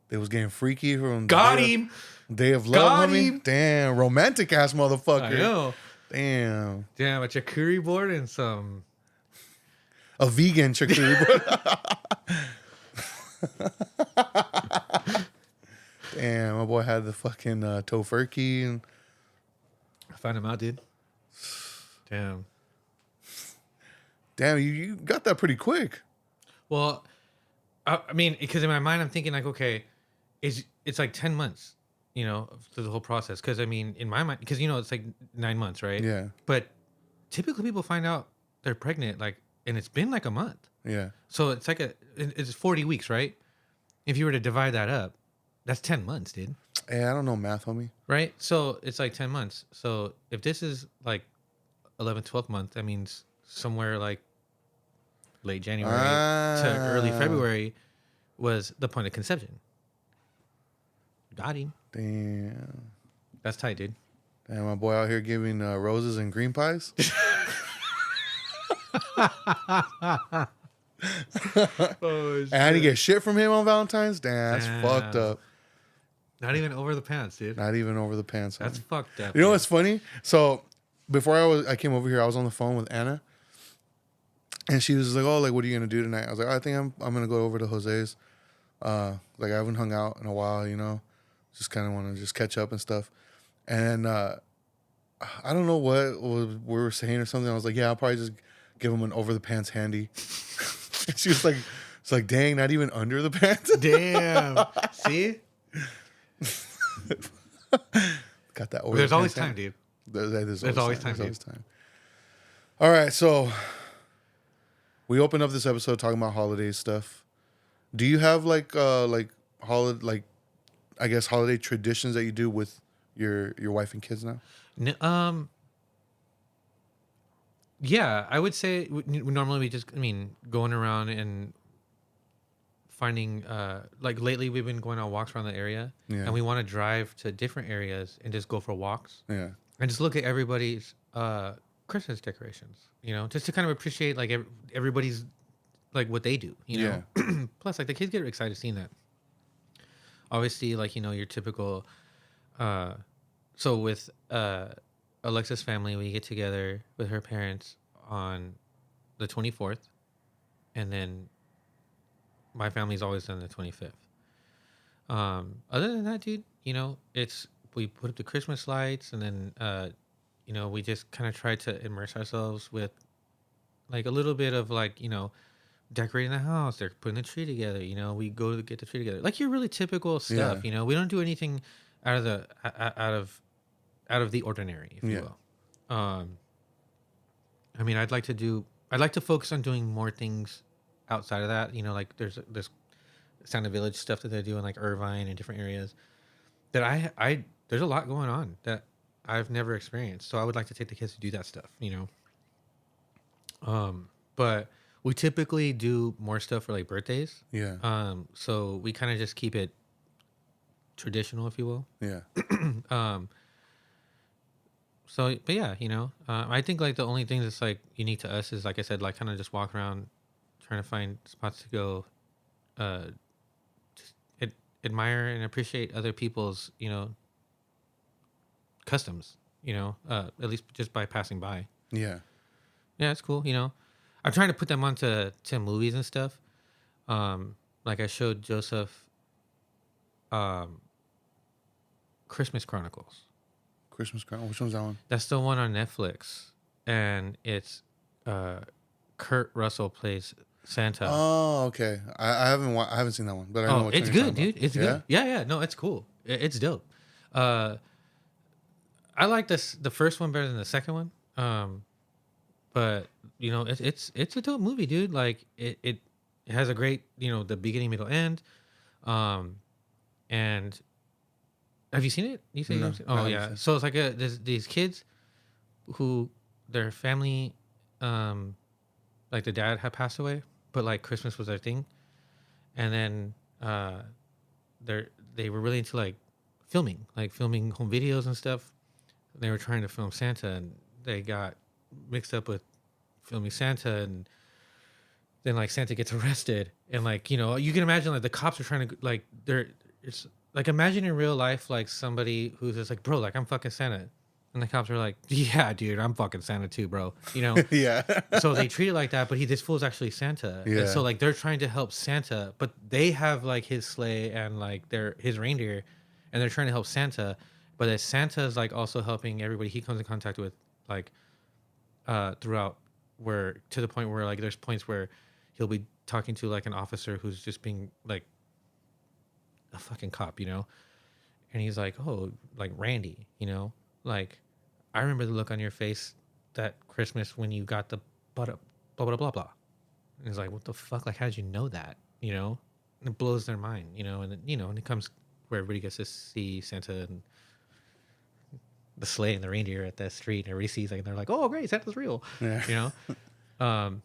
They was getting freaky from Got him. Day of Love, Got homie. him. Damn, romantic ass motherfucker. I know. Damn. Damn, a charcuterie board and some. A vegan charcuterie. Damn, my boy had the fucking tofurkey and. I found him out, dude. Damn. Damn, you got that pretty quick. Well, I mean, because in my mind, I'm thinking like, okay, it's like 10 months, you know, through the whole process. Because I mean, in my mind, because you know, it's like 9 months, right? Yeah. But typically, people find out they're pregnant like, and it's been like a month. Yeah. So it's like it's 40 weeks, right? If you were to divide that up, that's 10 months, dude. Hey, I don't know math, homie. Right? So it's like 10 months. So if this is like 11th, 12th month, that means somewhere like late January to early February was the point of conception. Got him. Damn. That's tight, dude. Damn, my boy out here giving roses and green pies. Oh, and he get shit from him on Valentine's. Damn, that's Damn. fucked up. Not even over the pants, dude. Not even over the pants. That's homie. fucked up. You know dude. what's funny? So before I came over here, I was on the phone with Anna, and she was like, "Oh, like what are you gonna do tonight?" I was like, "I think I'm gonna go over to Jose's. Like I haven't hung out in a while, you know, just kind of want to just catch up and stuff." And I don't know what we were saying or something. I was like, "Yeah, I'll probably just give him an over the pants handy." And she was like, "It's like, dang, not even under the pants." Damn. See? Got that over. There's the always pants time, handy. dude. There's always time. There's always time. All right, so we opened up this episode talking about holiday stuff. Do you have like holiday, I guess holiday traditions that you do with your wife and kids now? Yeah, I would say normally we just, I mean, going around and finding, like lately we've been going on walks around the area, Yeah. and we want to drive to different areas and just go for walks Yeah. and just look at everybody's Christmas decorations, you know, just to kind of appreciate like everybody's like what they do, you know. Plus, like the kids get excited seeing that. Obviously, like, you know, your typical. So with Alexa's family, we get together with her parents on the 24th, and then my family's always done the 25th. Other than that, dude, you know, we put up the Christmas lights, and then you know, we just kind of try to immerse ourselves with like a little bit of like, you know, decorating the house. They're putting the tree together. You know, we go to get the tree together. Like your really typical stuff. Yeah. You know, we don't do anything out of the ordinary, if you will. I mean, I'd like to focus on doing more things outside of that. You know, like there's Santa Village stuff that they do in like Irvine and different areas that I there's a lot going on that I've never experienced. So I would like to take the kids to do that stuff, you know. But we typically do more stuff for like birthdays. Yeah. So we kind of just keep it traditional, if you will. Yeah. So, but yeah, I think like the only thing that's like unique to us is, like I said, like kind of just walk around trying to find spots to go, uh, just admire and appreciate other people's, customs, at least just by passing by. Yeah. Yeah, it's cool. I'm trying to put them onto movies and stuff. Like I showed Joseph, um, Christmas Chronicles. Christmas Carol. Which one's that one? That's the one on Netflix, and it's Kurt Russell plays Santa. Oh, okay. I haven't seen that one, but I know what It's you're good, talking dude. It's good. Yeah. No, it's cool. It's dope. I like the first one better than the second one. But it's a dope movie, dude. Like it has a great, the beginning, middle, end. And have you seen it? You say No, you've seen? I Oh haven't yeah. seen it. So it's like there's these kids who their family, like the dad had passed away, but like Christmas was their thing, and then they were really into like filming home videos and stuff. They were trying to film Santa, and they got mixed up with filming Santa, and then like Santa gets arrested, and like you can imagine like the cops are trying to like it's like imagine in real life like somebody who's just like, bro, like I'm fucking Santa, and the cops are like, yeah, dude, I'm fucking Santa too, bro. Yeah. So they treat it like that, but this fool's actually Santa. Yeah. And so like they're trying to help Santa, but they have like his sleigh and like his reindeer, and they're trying to help Santa, but as Santa's like also helping everybody he comes in contact with, like throughout, where to the point where like there's points where he'll be talking to like an officer who's just being like a fucking cop, and he's like, oh, like Randy, like I remember the look on your face that Christmas when you got the blah blah blah blah blah. And he's like, what the fuck? Like, how'd you know that? And it blows their mind, and then, and it comes where everybody gets to see Santa and the sleigh and the reindeer at that street, and everybody sees like, and they're like, oh great, Santa's real. Yeah.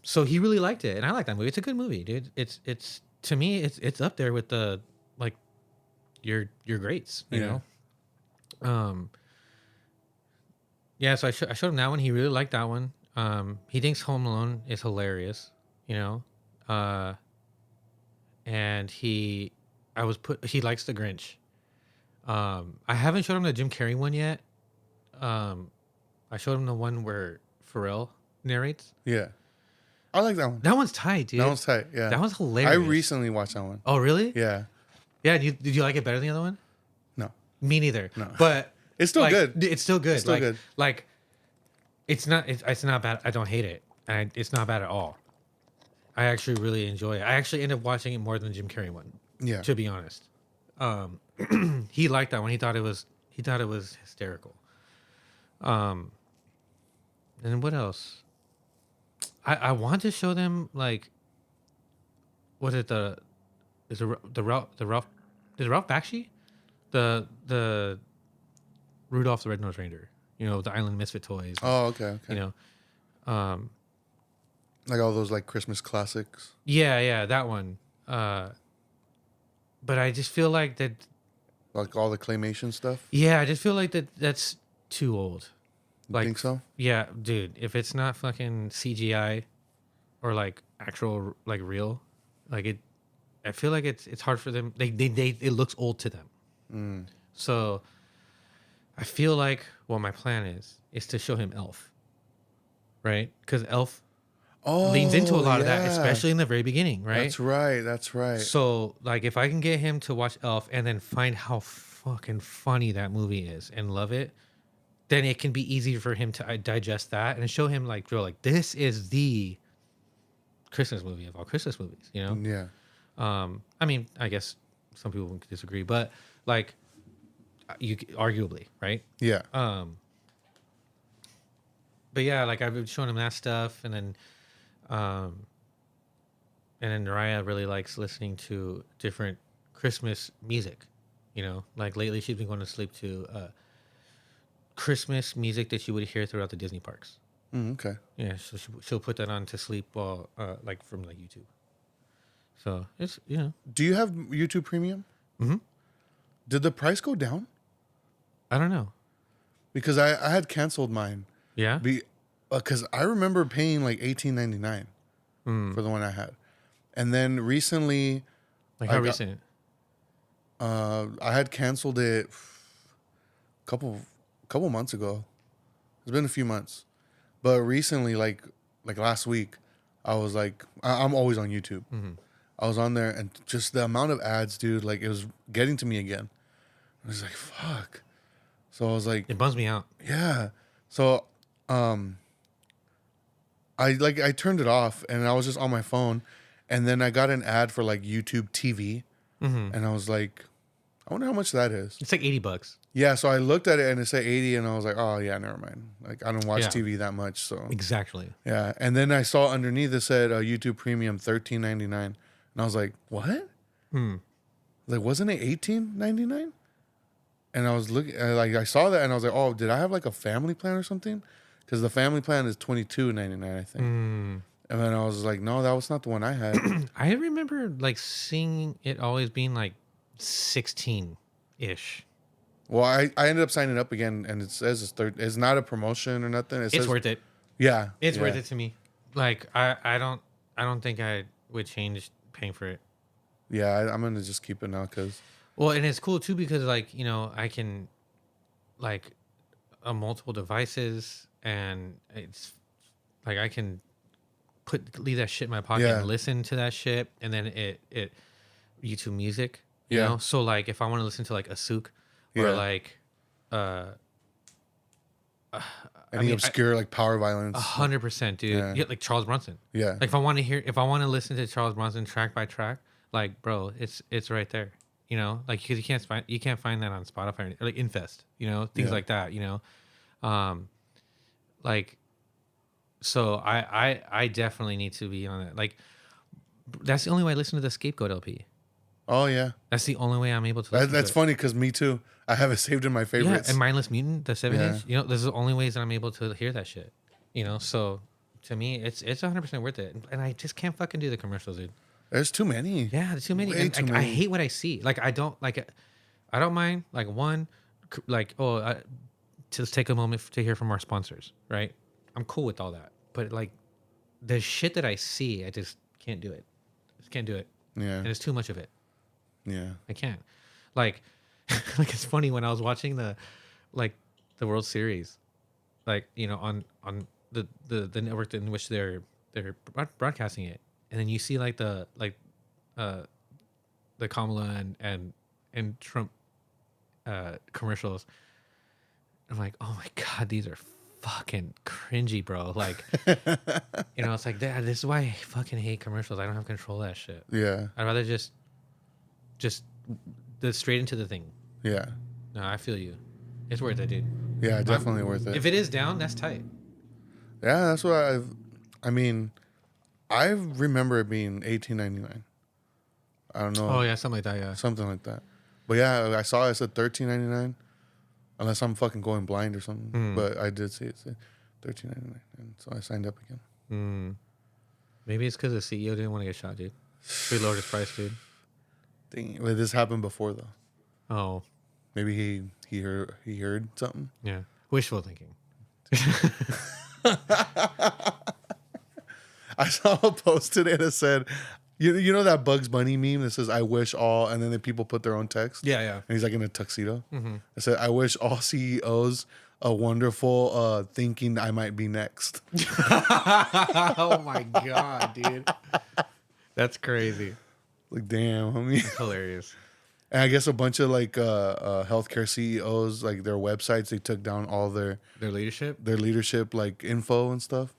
So he really liked it, and I like that movie. It's a good movie, dude. It's to me, it's up there with the like your greats, you know. Yeah, so I showed him that one. He really liked that one. He thinks Home Alone is hilarious, and he likes The Grinch. I haven't showed him the Jim Carrey one yet. I showed him the one where Pharrell narrates. Yeah. I like that one. That one's tight, dude. That one's tight. Yeah. That one's hilarious. I recently watched that one. Oh, really? Yeah. Yeah. Did you like it better than the other one? No. Me neither. No. But It's still good. It's still good. It's still good. Like, it's not bad. I don't hate it. And it's not bad at all. I actually really enjoy it. I actually end up watching it more than the Jim Carrey one. Yeah. To be honest. He liked that one. He thought it was hysterical. And what else? I want to show them like, was it the Ralph Bakshi, the Rudolph the Red-Nosed Reindeer, the Island Misfit toys. Oh, okay. Like all those like Christmas classics. Yeah, that one. But I just feel like that. Like all the claymation stuff. Yeah, I just feel like that's too old. You think so? Yeah, dude. If it's not fucking CGI or like actual like real, like it, I feel like it's hard for them. It looks old to them. So I feel like what my plan is to show him Elf, right? Because Elf leans into a lot of that, especially in the very beginning, right? That's right. So like if I can get him to watch Elf and then find how fucking funny that movie is and love it, then it can be easier for him to digest that and show him like, bro, like this is the Christmas movie of all Christmas movies, Yeah. I mean, I guess some people would disagree, but like you arguably, right? Yeah. But yeah, like I've been showing him that stuff, and then Naraya really likes listening to different Christmas music, like lately she's been going to sleep to Christmas music that you would hear throughout the Disney parks. Okay. Yeah, so she'll put that on to sleep while like from like YouTube. So it's Do you have YouTube Premium? Mm-hmm. Did the price go down? I don't know. Because I had canceled mine. Yeah. Because I remember paying like $18.99 for the one I had, and then recently, Like how recent? I had canceled it a couple months ago. It's been a few months, but recently, like last week, I was like, I'm always on YouTube. Mm-hmm. I was on there, and just the amount of ads, dude, like it was getting to me again. I was like, fuck. So I was like, It bums me out. yeah. So, I turned it off, and I was just on my phone, and then I got an ad for like YouTube TV, and I was like, I wonder how much that is. It's like $80. Yeah, so I looked at it and it said 80, and I was like, oh yeah, never mind. Like I don't watch Yeah. TV that much, so Exactly. yeah. And then I saw underneath it said YouTube Premium $13.99, and I was like, what? Like wasn't it $18.99? And I was looking, like I saw that, and I was like, oh, did I have like a family plan or something? Because the family plan is $22.99, I think. And then I was like, no, that was not the one I had. I remember like seeing it always being like 16 ish. Well, I ended up signing up again, and it says it's not a promotion or nothing. It's worth it. Yeah, It's yeah. worth it to me. Like I don't think I would change paying for it. Yeah, I'm gonna just keep it now because Well, and it's cool too because like I can like multiple devices, and it's like I can leave that shit in my pocket and listen to that shit, and then it YouTube Music, you know. So like if I want to listen to like a souk or like any obscure like power violence, 100%, dude. Yeah, like Charles Bronson. Yeah, like if I want to listen to Charles Bronson track by track, like bro, it's right there. You know, like because you can't find that on Spotify or like Infest, you know, things like that, you know, like. So I definitely need to be on it. Like that's the only way I listen to the Scapegoat LP. Oh yeah, that's the only way I'm able to. Listen that's to funny because me too. I have it saved in my favorites. Yeah, and Mindless Mutant, the 7-inch. You know, this is the only ways that I'm able to hear that shit. You know, so to me, it's 100% worth it. And I just can't fucking do the commercials, dude. There's too many. Yeah, there's too many. Way And too I many. hate what I see. Like I don't mind like one, like to take a moment to hear from our sponsors, right? I'm cool with all that, but like the shit that I see, I just can't do it. Just can't do it. Yeah, and it's too much of it. Yeah, I can't. Like, like it's funny when I was watching the World Series, like you know on the network in which they're broadcasting it, and then you see like the Kamala and Trump commercials. I'm like, oh my god, these are fucking cringy, bro. Like, you know, it's like this is why I fucking hate commercials. I don't have control of that shit. Yeah, I'd rather just the straight into the thing. Yeah, No, I feel you. It's worth it, dude. Yeah, definitely worth it. If it is down, that's tight. Yeah, that's what I remember it being $18.99. I don't know. Oh yeah, something like that. Yeah. Something like that. But yeah, I saw it said $13.99. Unless I'm fucking going blind or something. But I did see it said $13.99, and so I signed up again. Maybe it's because the CEO didn't want to get shot, dude. So he lowered his price, dude. Dang, well, this happened before though. Oh. Maybe he heard something. Yeah. Wishful thinking. I saw a post today that said, you know that Bugs Bunny meme that says "I wish all," and then the people put their own text. Yeah. And he's like in a tuxedo. I said, "I wish all CEOs a wonderful thinking I might be next." Oh my god, dude. That's crazy. Like, damn, homie. That's hilarious. And I guess a bunch of like healthcare CEOs, like their websites, they took down all their leadership like info and stuff.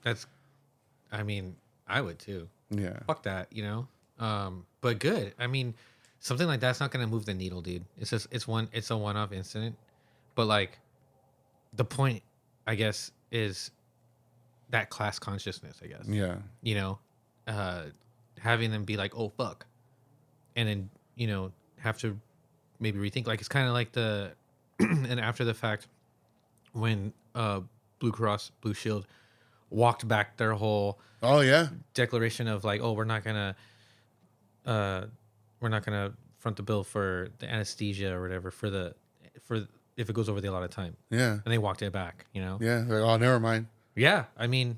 I mean, I would too. Yeah. Fuck that, you know. But good. I mean, something like that's not gonna move the needle, dude. It's a one-off incident. But like, the point, I guess, is that class consciousness. I guess. Yeah. You know, having them be like, "Oh fuck," and then have to maybe rethink. Like it's kind of like the and after the fact when Blue Cross Blue Shield walked back their whole declaration of like, oh, we're not gonna front the bill for the anesthesia or whatever for if it goes over the allotted time. Yeah. And they walked it back, Yeah. Like, oh, never mind. Yeah, I mean,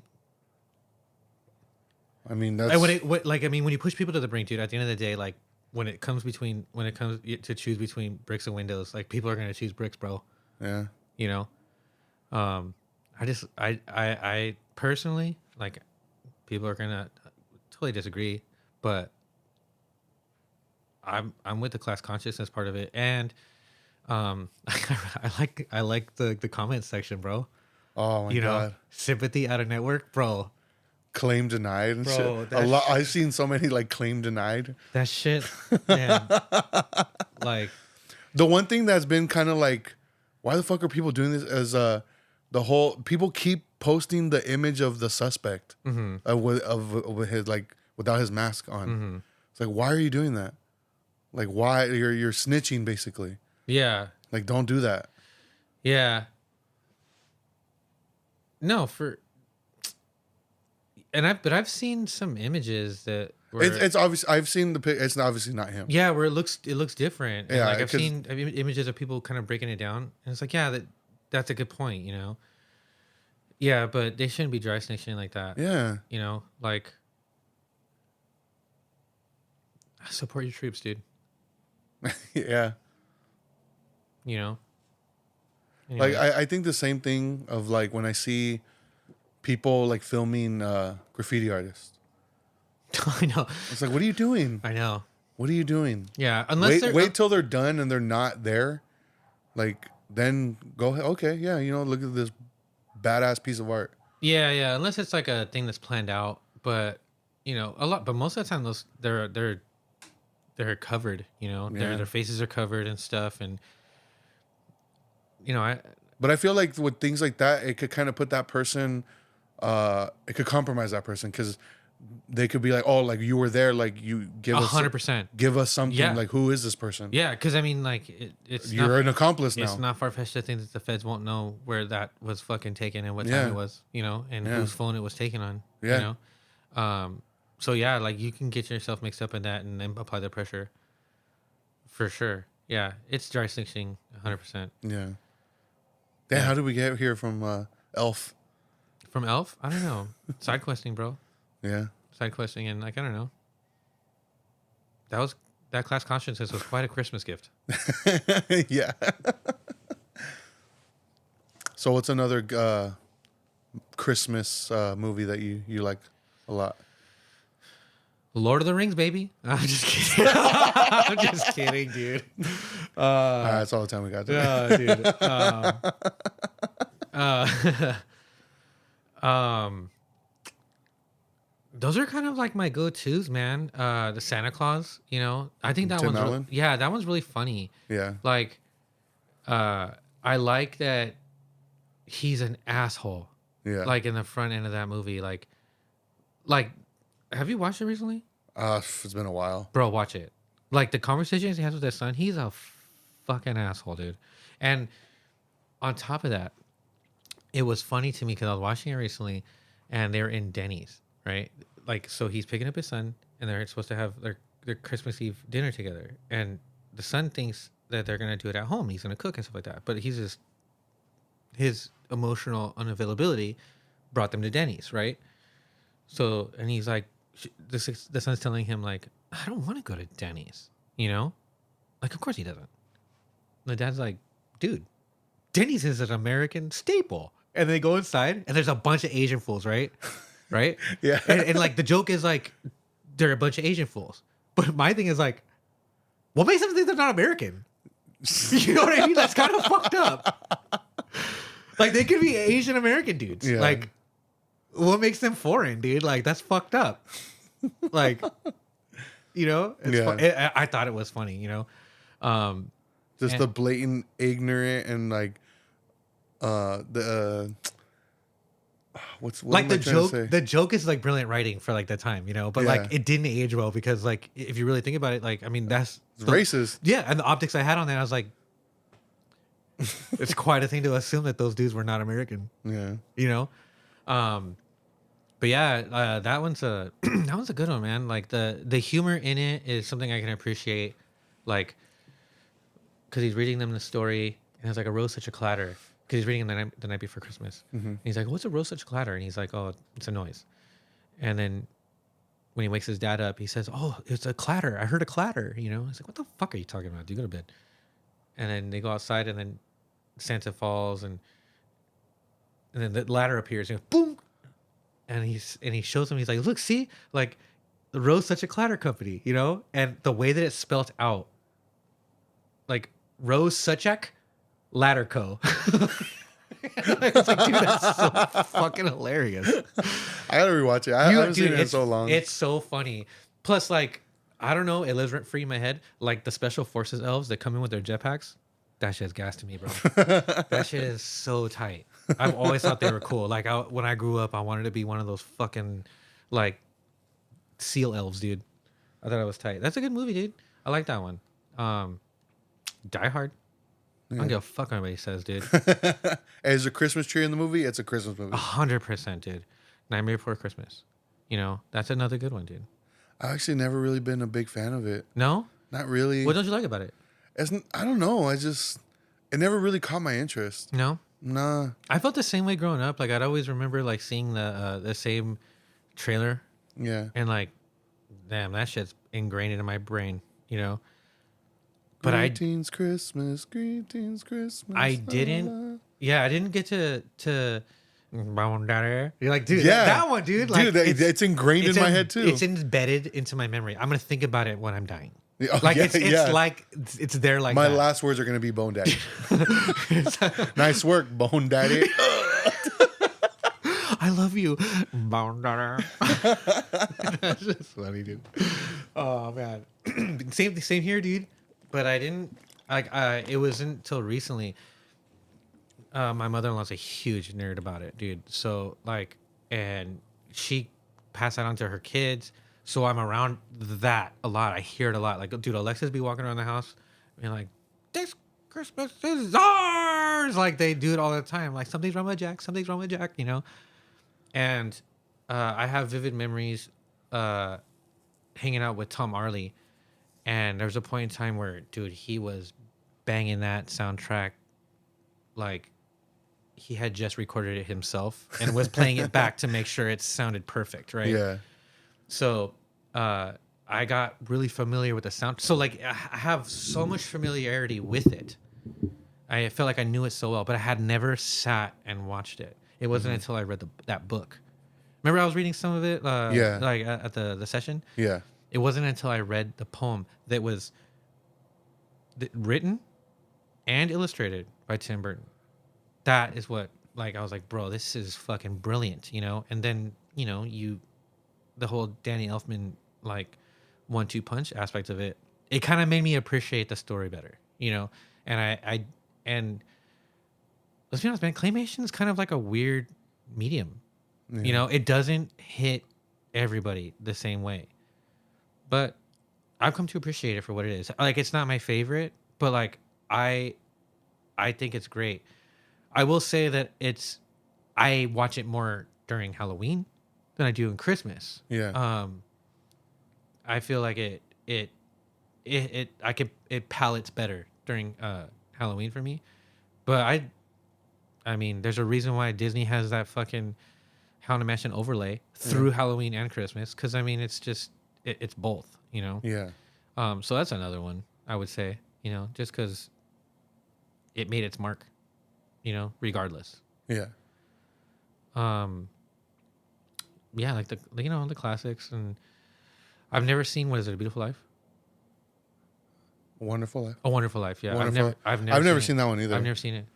that's when you push people to the brink, dude. At the end of the day, like when it comes to choose between bricks and windows, like people are gonna choose bricks, bro. yeah. You know, I personally like people are gonna totally disagree, but I'm with the class consciousness part of it, and I like the comment section, bro. Oh my god. Sympathy out of network, bro. Claim denied and Bro, shit. A lot. I've seen so many like claim denied. That shit, man. Like The one thing that's been kind of like, why the fuck are people doing this? Is the whole people keep posting the image of the suspect with his like without his mask on. It's like, why are you doing that? Like, why you're snitching basically? yeah, Like, don't do that. yeah. No, but I've seen some images that were It's obvious. I've seen the pic. It's obviously not him. yeah, where it looks different. And Yeah, like I've seen images of people kind of breaking it down, and it's like, yeah, that's a good point, you know. Yeah, but they shouldn't be dry snitching like that. Yeah. You know, like support your troops, dude. Yeah. You know. Like Anyway. I think the same thing of like when I see people like filming graffiti artists. I know. It's like, what are you doing? I know. What are you doing? Yeah, unless wait till they're done and they're not there. Like then go ahead. Okay, yeah, look at this badass piece of art. Yeah, unless it's like a thing that's planned out, but but most of the time they're covered, their faces are covered and stuff, and But I feel like with things like that, it could kind of put that person, it could compromise that person because they could be like, oh, like you were there, like you give 100%, give us something, yeah. Like who is this person? Yeah, because I mean, like it's you're an accomplice now. It's not far fetched to think that the feds won't know where that was fucking taken and what time it was, and whose phone it was taken on, So yeah, like you can get yourself mixed up in that and then apply the pressure. For sure, yeah, it's dry snitching, 100%. Yeah. Damn, how did we get here from Elf? From Elf? I don't know. Side questing, bro. Yeah. Side questing, and like I don't know. That class consciousness was quite a Christmas gift. Yeah. So what's another Christmas movie that you like a lot? Lord of the Rings, baby. I'm just kidding. I'm just kidding, dude. All right, that's all the time we got today. Dude. Those are kind of like my go-tos, man. The Santa Claus, I think that Tim one's Allen? that one's really funny. Yeah. Like, I like that he's an asshole. Yeah. Like in the front end of that movie, like, have you watched it recently? It's been a while. Bro, watch it. Like the conversations he has with his son, he's a fucking asshole, dude. And on top of that, it was funny to me because I was watching it recently, and they're in Denny's, right? Like, so he's picking up his son, and they're supposed to have their Christmas Eve dinner together, and the son thinks that they're gonna do it at home. He's gonna cook and stuff like that, but he's just his emotional unavailability brought them to Denny's, right? So, and he's like, the son's telling him like, I don't want to go to Denny's, like of course he doesn't. The dad's like, dude, Denny's is an American staple. And they go inside and there's a bunch of Asian fools, right? Right? Yeah. And like the joke is like, they're a bunch of Asian fools. But my thing is like, what makes them think they're not American? You know what I mean? That's kind of fucked up. Like they could be Asian American dudes. Yeah. Like, what makes them foreign, dude? Like that's fucked up. Like, it's I thought it was funny, Just the blatant ignorant and like what's what like am I the trying to joke. say? The joke is like brilliant writing for like the time, but Yeah. like it didn't age well because like if you really think about it, like I mean that's It's racist. Yeah, and the optics I had on that, I was like, it's quite a thing to assume that those dudes were not American. Yeah. But yeah, that one's a that one's a good one, man. Like the humor in it is something I can appreciate. like, because he's reading them the story, and it's like a rose such a clatter. Because he's reading them the night before Christmas. And he's like, "What's a rose such a clatter?" And he's like, "Oh, it's a noise." And then when he wakes his dad up, he says, "Oh, it's a clatter. I heard a clatter." You know, he's like, "What the fuck are you talking about? Do you go to bed?" And then they go outside, and then Santa falls, and then the ladder appears, and boom, and he shows him. He's like, "Look, see, like the Rose Such a Clatter Company, you know," and the way that it's spelled out, like Rose Suchak Ladder Co. I was like, dude, that's so fucking hilarious. I gotta rewatch it. I haven't seen it in it's so long. It's so funny. Plus, like, I don't know, it lives rent free in my head. Like the special forces elves that come in with their jetpacks, that shit's gas to me, bro. That shit is so tight. I've always thought they were cool. Like when I grew up, I wanted to be one of those fucking like seal elves, dude. I thought it was tight. That's a good movie, dude. I like that one. Die Hard. I don't give a fuck what anybody says, dude. Is a Christmas tree in the movie? It's a Christmas movie. 100%, dude. Nightmare Before Christmas. You know, that's another good one, dude. I've actually never really been a big fan of it. No? Not really. What don't you like about it? I don't know. It never really caught my interest. No? Nah. I felt the same way growing up. Like, I'd always remember, like, seeing the same trailer. Yeah. And, like, damn, that shit's ingrained into my brain, you know? But greetings Christmas. I didn't get to you're like, dude, yeah. that one, dude. Like, dude, it's ingrained in my head too. It's embedded into my memory. I'm gonna think about it when I'm dying. Oh, like it's like it's there like my that. last words are gonna be Bone Daddy. Nice work, Bone Daddy. I love you, Bone Daddy. That's just funny, dude. Oh man, same here, dude. But I didn't like. It wasn't until recently. My mother-in-law's a huge nerd about it, dude. So like, and she passed that on to her kids. So I'm around that a lot. I hear it a lot. Like, dude, Alexis be walking around the house and like, this Christmas is ours. Like they do it all the time. Like something's wrong with Jack. Something's wrong with Jack. You know. And I have vivid memories hanging out with Tom Arley. And there was a point in time where, dude, he was banging that soundtrack like he had just recorded it himself and was playing it back to make sure it sounded perfect, right? Yeah. So I got really familiar with the sound. So, like, I have so much familiarity with it. I felt like I knew it so well, but I had never sat and watched it. It wasn't until I read that book. Remember I was reading some of it like at the session? Yeah. It wasn't until I read the poem that was written and illustrated by Tim Burton. That is what, like, I was like, bro, this is fucking brilliant, you know? And then, you know, the whole Danny Elfman, like, 1-2 punch aspect of it, it kind of made me appreciate the story better, you know? And and let's be honest, man, claymation is kind of like a weird medium. Yeah. You know, it doesn't hit everybody the same way. But I've come to appreciate it for what it is. Like, it's not my favorite, but like I think it's great. I will say that I watch it more during Halloween than I do in Christmas. Yeah. I feel like it palettes better during Halloween for me. But I mean, there's a reason why Disney has that fucking Haunted Mansion overlay through Halloween and Christmas, because I mean, it's just it's both, you know. Yeah. So that's another one I would say, you know, just because it made its mark, you know, regardless. Yeah. Yeah, like the classics, and I've never seen What Is It, A Beautiful Life? Wonderful Life. A Wonderful Life, yeah. Wonderful. I've never seen that one either. I've never seen it.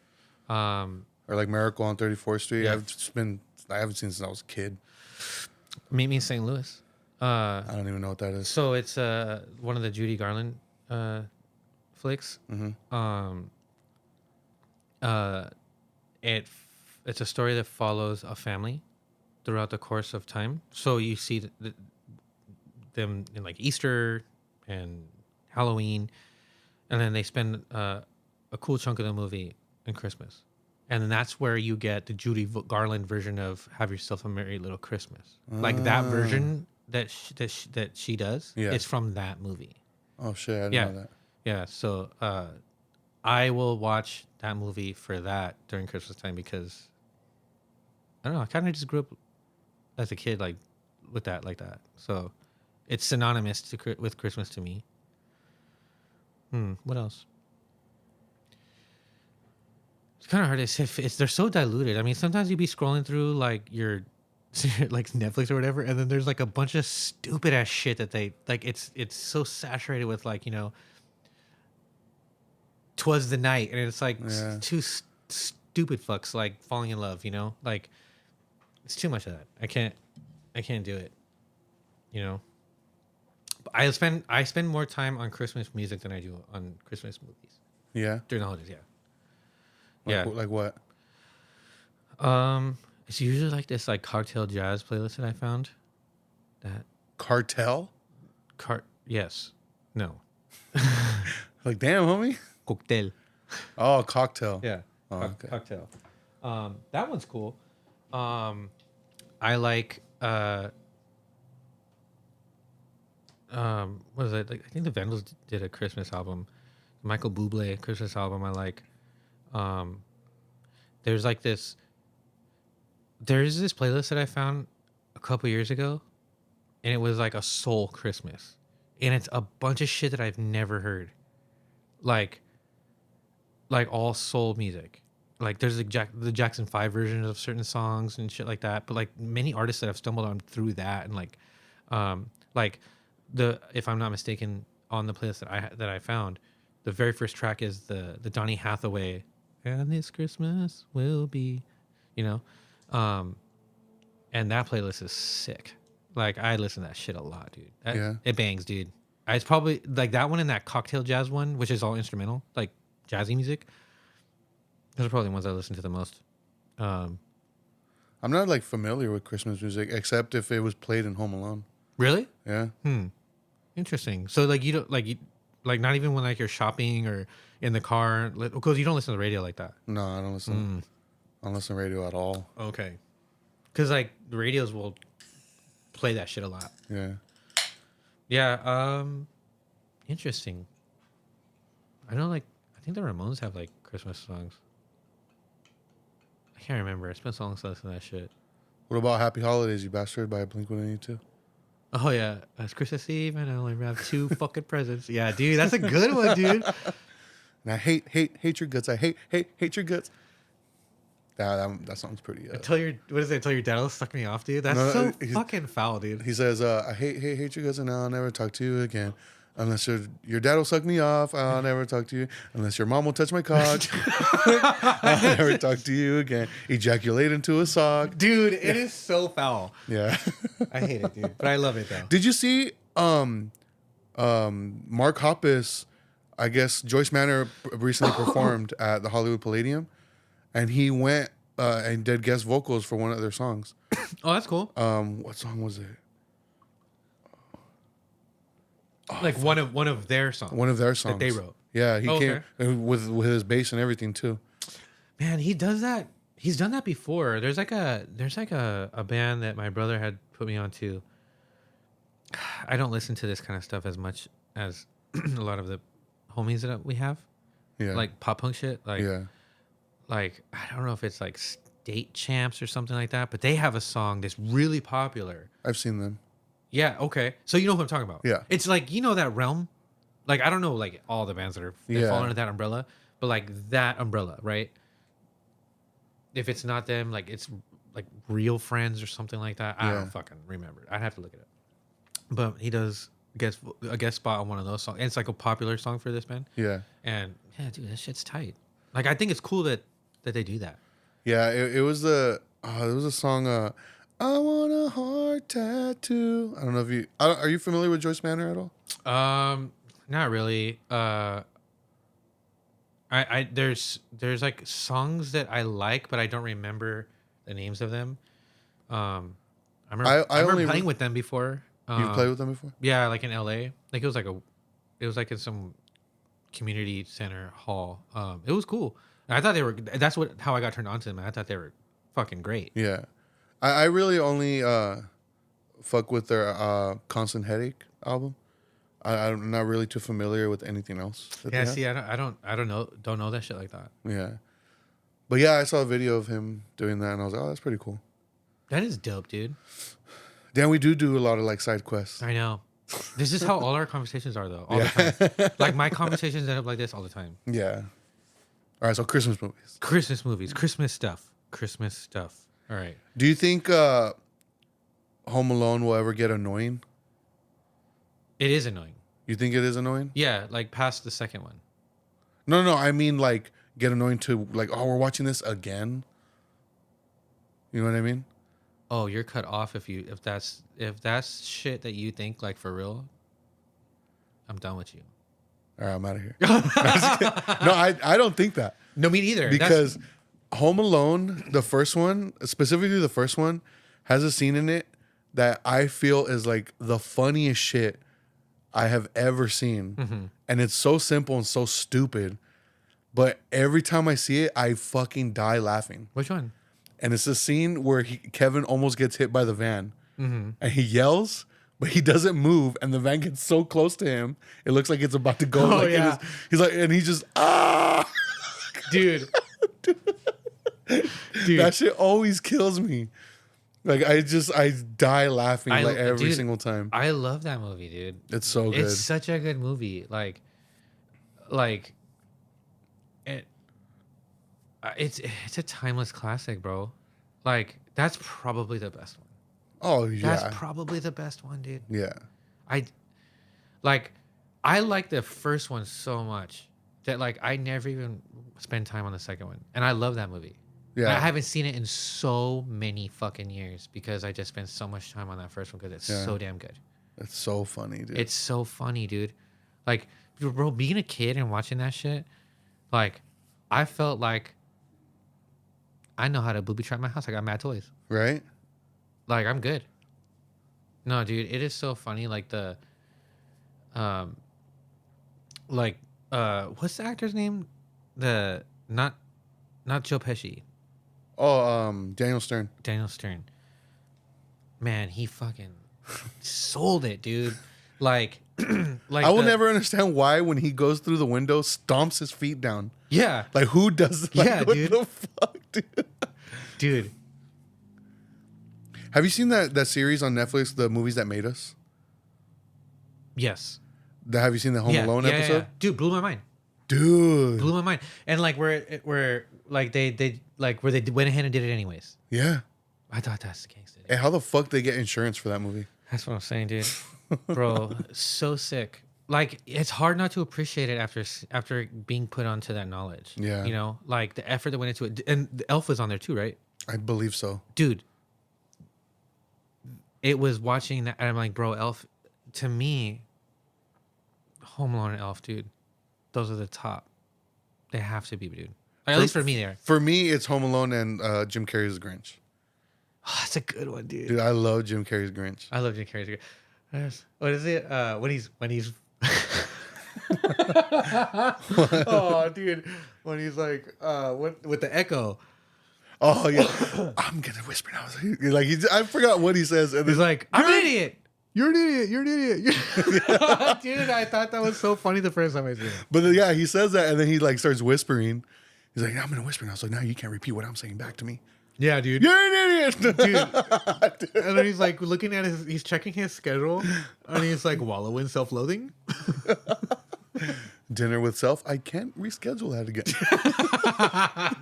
Or like Miracle on 34th Street. Yeah. I haven't seen it since I was a kid. Meet Me in St. Louis. I don't even know what that is. So it's one of the Judy Garland flicks. Mm-hmm. It's a story that follows a family throughout the course of time. So you see them in like Easter and Halloween, and then they spend a cool chunk of the movie in Christmas. And then that's where you get the Judy Garland version of Have Yourself a Merry Little Christmas. Like that version that she does, Yeah. it's from that movie. Oh, shit. I didn't know that. Yeah, so I will watch that movie for that during Christmas time because I don't know. I kind of just grew up as a kid like with that like that. So it's synonymous with Christmas to me. What else? It's kind of hard to say. They're so diluted. I mean, sometimes you'd be scrolling through like your like Netflix or whatever, and then there's like a bunch of stupid ass shit that they like. It's so saturated with like "Twas the Night," and it's like Yeah. two stupid fucks like falling in love. Like it's too much of that. I can't do it. You know. I spend more time on Christmas music than I do on Christmas movies Yeah. during the holidays. Yeah. Like, Yeah. like what? It's usually like this like cocktail jazz playlist that I found. That Cartel? yes, no, Like, damn, homie. cocktail. Oh, cocktail. Yeah, Oh, okay. cocktail. That one's cool. I like what is it? Like, I think the Vandals did a Christmas album, Michael Bublé Christmas album. I like. Um, there's like this. There's this playlist that I found a couple years ago, and it was like a soul Christmas, and it's a bunch of shit that I've never heard, like all soul music. Like there's the Jackson 5 versions of certain songs and shit like that, but like many artists that I've stumbled on through that, and like the if I'm not mistaken on the playlist that I found, the very first track is the Donny Hathaway, and this Christmas will be, you know, and that playlist is sick. Like I listen to that shit a lot, dude. Yeah. It bangs, dude. It's probably like that one and that cocktail jazz one, which is all instrumental, like jazzy music. Those are probably the ones I listen to the most. I'm not like familiar with Christmas music except if it was played in Home Alone. Really? Yeah. Interesting. So like you don't like not even when like you're shopping or in the car, because you don't listen to the radio like that. No, I don't listen. I don't listen to radio at all. Okay. Because like the radios will play that shit a lot. Yeah. Yeah. Interesting. I think the Ramones have like Christmas songs. I can't remember. I spent so long since listening to that shit. What about Happy Holidays, You Bastard by Blink-182? Oh yeah, it's Christmas Eve and I only have 2 fucking presents. Yeah, dude, that's a good one, dude. And I hate your guts. I hate your guts. That song's pretty. What is it? Tell your dad will suck me off, dude. That's so fucking foul, dude. He says, I hate your guts, and I'll never talk to you again. Unless your dad will suck me off, I'll never talk to you. Unless your mom will touch my cock, I'll never talk to you again. Ejaculate into a sock. Dude, it is so foul. Yeah. I hate it, dude. But I love it, though. Did you see Mark Hoppus, I guess Joyce Manor recently performed at the Hollywood Palladium, and he went and did guest vocals for one of their songs. Oh, that's cool. What song was it? Like one of their songs. One of their songs that they wrote. Yeah, he came with his bass and everything too. Man, he does that. He's done that before. There's like a band that my brother had put me on to. I don't listen to this kind of stuff as much as a lot of the homies that we have. Yeah. Like pop punk shit. Like, yeah. Like, I don't know if it's like State Champs or something like that, but they have a song that's really popular. I've seen them. Yeah, okay. So you know who I'm talking about. Yeah. It's like, that realm. Like, I don't know, like, all the bands that fall under that umbrella, but like that umbrella, right? If it's not them, like, it's like Real Friends or something like that. I don't fucking remember. I'd have to look it up. But he does a guest spot on one of those songs. And it's like a popular song for this band. Yeah. And yeah, dude, that shit's tight. Like, I think it's cool that they do that. Yeah, it was it was a song, I want a heart tattoo. I don't know if are you familiar with Joyce Manor at all? Not really. There's like songs that I like, but I don't remember the names of them. I remember playing with them before. You've played with them before? Yeah, like in LA. Like it was like in some community center hall. It was cool. And I thought that's how I got turned on to them. I thought they were fucking great. Yeah. I really only fuck with their Constant Headache album. I'm not really too familiar with anything else. Yeah, see, I don't know that shit like that. Yeah. But yeah, I saw a video of him doing that, and I was like, oh, that's pretty cool. That is dope, dude. Then we do a lot of like side quests. I know. This is how all our conversations are, though. All the time. Like my conversations end up like this all the time. Yeah. All right, so Christmas movies. Christmas movies, Christmas stuff. All right. Do you think Home Alone will ever get annoying? It is annoying. You think it is annoying? Yeah, like past the second one. No. I mean, like, get annoying to, like, oh, we're watching this again? You know what I mean? Oh, you're cut off if that's shit that you think, like, for real. I'm done with you. All right, I'm out of here. No, I don't think that. No, me neither. Because Home Alone, the first one, specifically the first one, has a scene in it that I feel is like the funniest shit I have ever seen. Mm-hmm. And it's so simple and so stupid. But every time I see it, I fucking die laughing. Which one? And it's a scene where Kevin almost gets hit by the van. Mm-hmm. And he yells, but he doesn't move. And the van gets so close to him, it looks like it's about to go. Oh, like yeah. He's like, and he just, ah. Dude. Dude. That shit always kills me. Like, I die laughing like every single time. I love that movie, dude. It's so good. It's such a good movie. Like it's a timeless classic, bro. Like, that's probably the best one. Oh, yeah. That's probably the best one, dude. Yeah. I like the first one so much that, like, I never even spend time on the second one. And I love that movie. Yeah. And I haven't seen it in so many fucking years because I just spent so much time on that first one because it's so damn good. It's so funny, dude. It's so funny, dude. Like, bro, being a kid and watching that shit, like, I felt like I know how to booby trap my house. I got mad toys. Right? Like, I'm good. No, dude, it is so funny. Like, what's the actor's name? Not Joe Pesci. Oh, Daniel Stern. Daniel Stern. Man, he fucking sold it, dude. Like, I will never understand why when he goes through the window, stomps his feet down. Yeah. Like, who does? Like, Yeah, what dude. the fuck, dude? Dude. Have you seen that series on Netflix, The Movies That Made Us? Yes. Have you seen the Home Alone episode? Yeah. Dude, blew my mind. Dude. Blew my mind. And like where like they went ahead and did it anyways. Yeah. I thought that's gangster. Hey, how the fuck they get insurance for that movie? That's what I'm saying, dude. Bro, so sick. Like, it's hard not to appreciate it after being put onto that knowledge. Yeah. You know, like the effort that went into it. And the Elf was on there too, right? I believe so. Dude. It was watching that and I'm like, bro, Elf, to me, Home Alone and Elf, dude, those are the top. They have to be, dude. At least for me, they are. For me, it's Home Alone and Jim Carrey's Grinch. Oh, that's a good one, dude. Dude, I love Jim Carrey's Grinch. I love Jim Carrey's. What is it? When he's. Oh, dude, when he's like, with the echo. Oh yeah, I'm gonna whisper now. Like I forgot what he says, and he's like, "I'm an idiot. You're an idiot. You're an idiot." Dude, I thought that was so funny the first time I seen it. But yeah, he says that, and then he like starts whispering. He's like, "I'm gonna whisper now." So now you can't repeat what I'm saying back to me. Yeah, dude. You're an idiot, dude. And then he's like looking at he's checking his schedule, and he's like wallow in self-loathing. Dinner with self. I can't reschedule that again.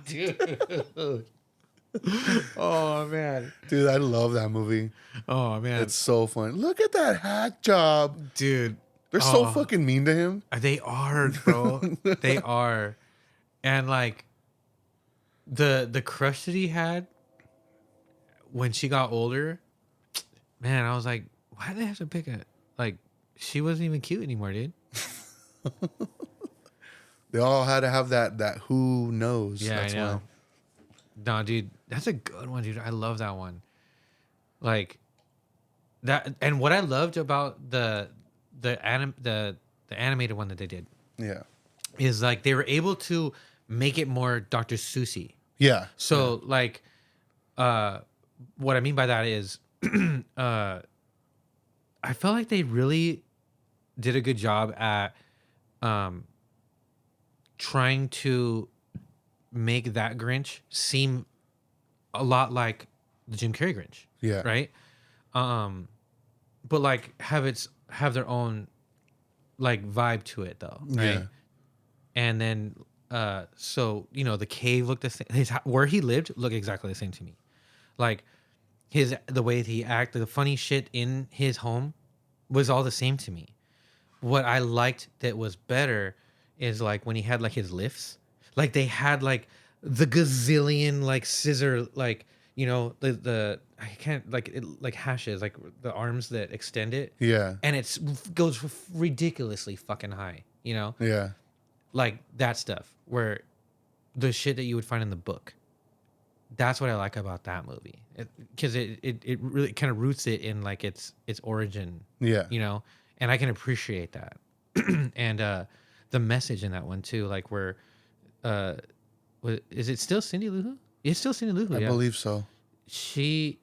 Dude. Oh man, dude, I love that movie. Oh man, it's so fun. Look at that hack job, dude. They're so fucking mean to him. They are, bro. They are, and like the crush that he had when she got older, man, I was like, why did they have to pick a like? She wasn't even cute anymore, dude. They all had to have that who knows. Yeah, that's I know. why. No, dude, that's a good one, dude. I love that one. Like that, and what I loved about the animated one that they did, yeah, is like they were able to make it more Dr. Seussy. Yeah. So like, what I mean by that is, I felt like they really did a good job at trying to make that Grinch seem a lot like the Jim Carrey Grinch. Yeah. Right. But like have their own like vibe to it though. Right. Yeah. And then so the cave looked the same. Where he lived looked exactly the same to me. Like the way he acted, the funny shit in his home was all the same to me. What I liked that was better is like when he had like his lifts, like they had like the gazillion like scissor, like the I can't like it, like hashes, like the arms that extend it. Yeah. And goes ridiculously fucking high. Yeah. Like that stuff where the shit that you would find in the book. That's what I like about that movie, because it really kind of roots it in like its origin. Yeah. And I can appreciate that. And the message in that one too, like where is it still Cindy Lou Who? It's still Cindy Lou Who. I Yeah. believe so. She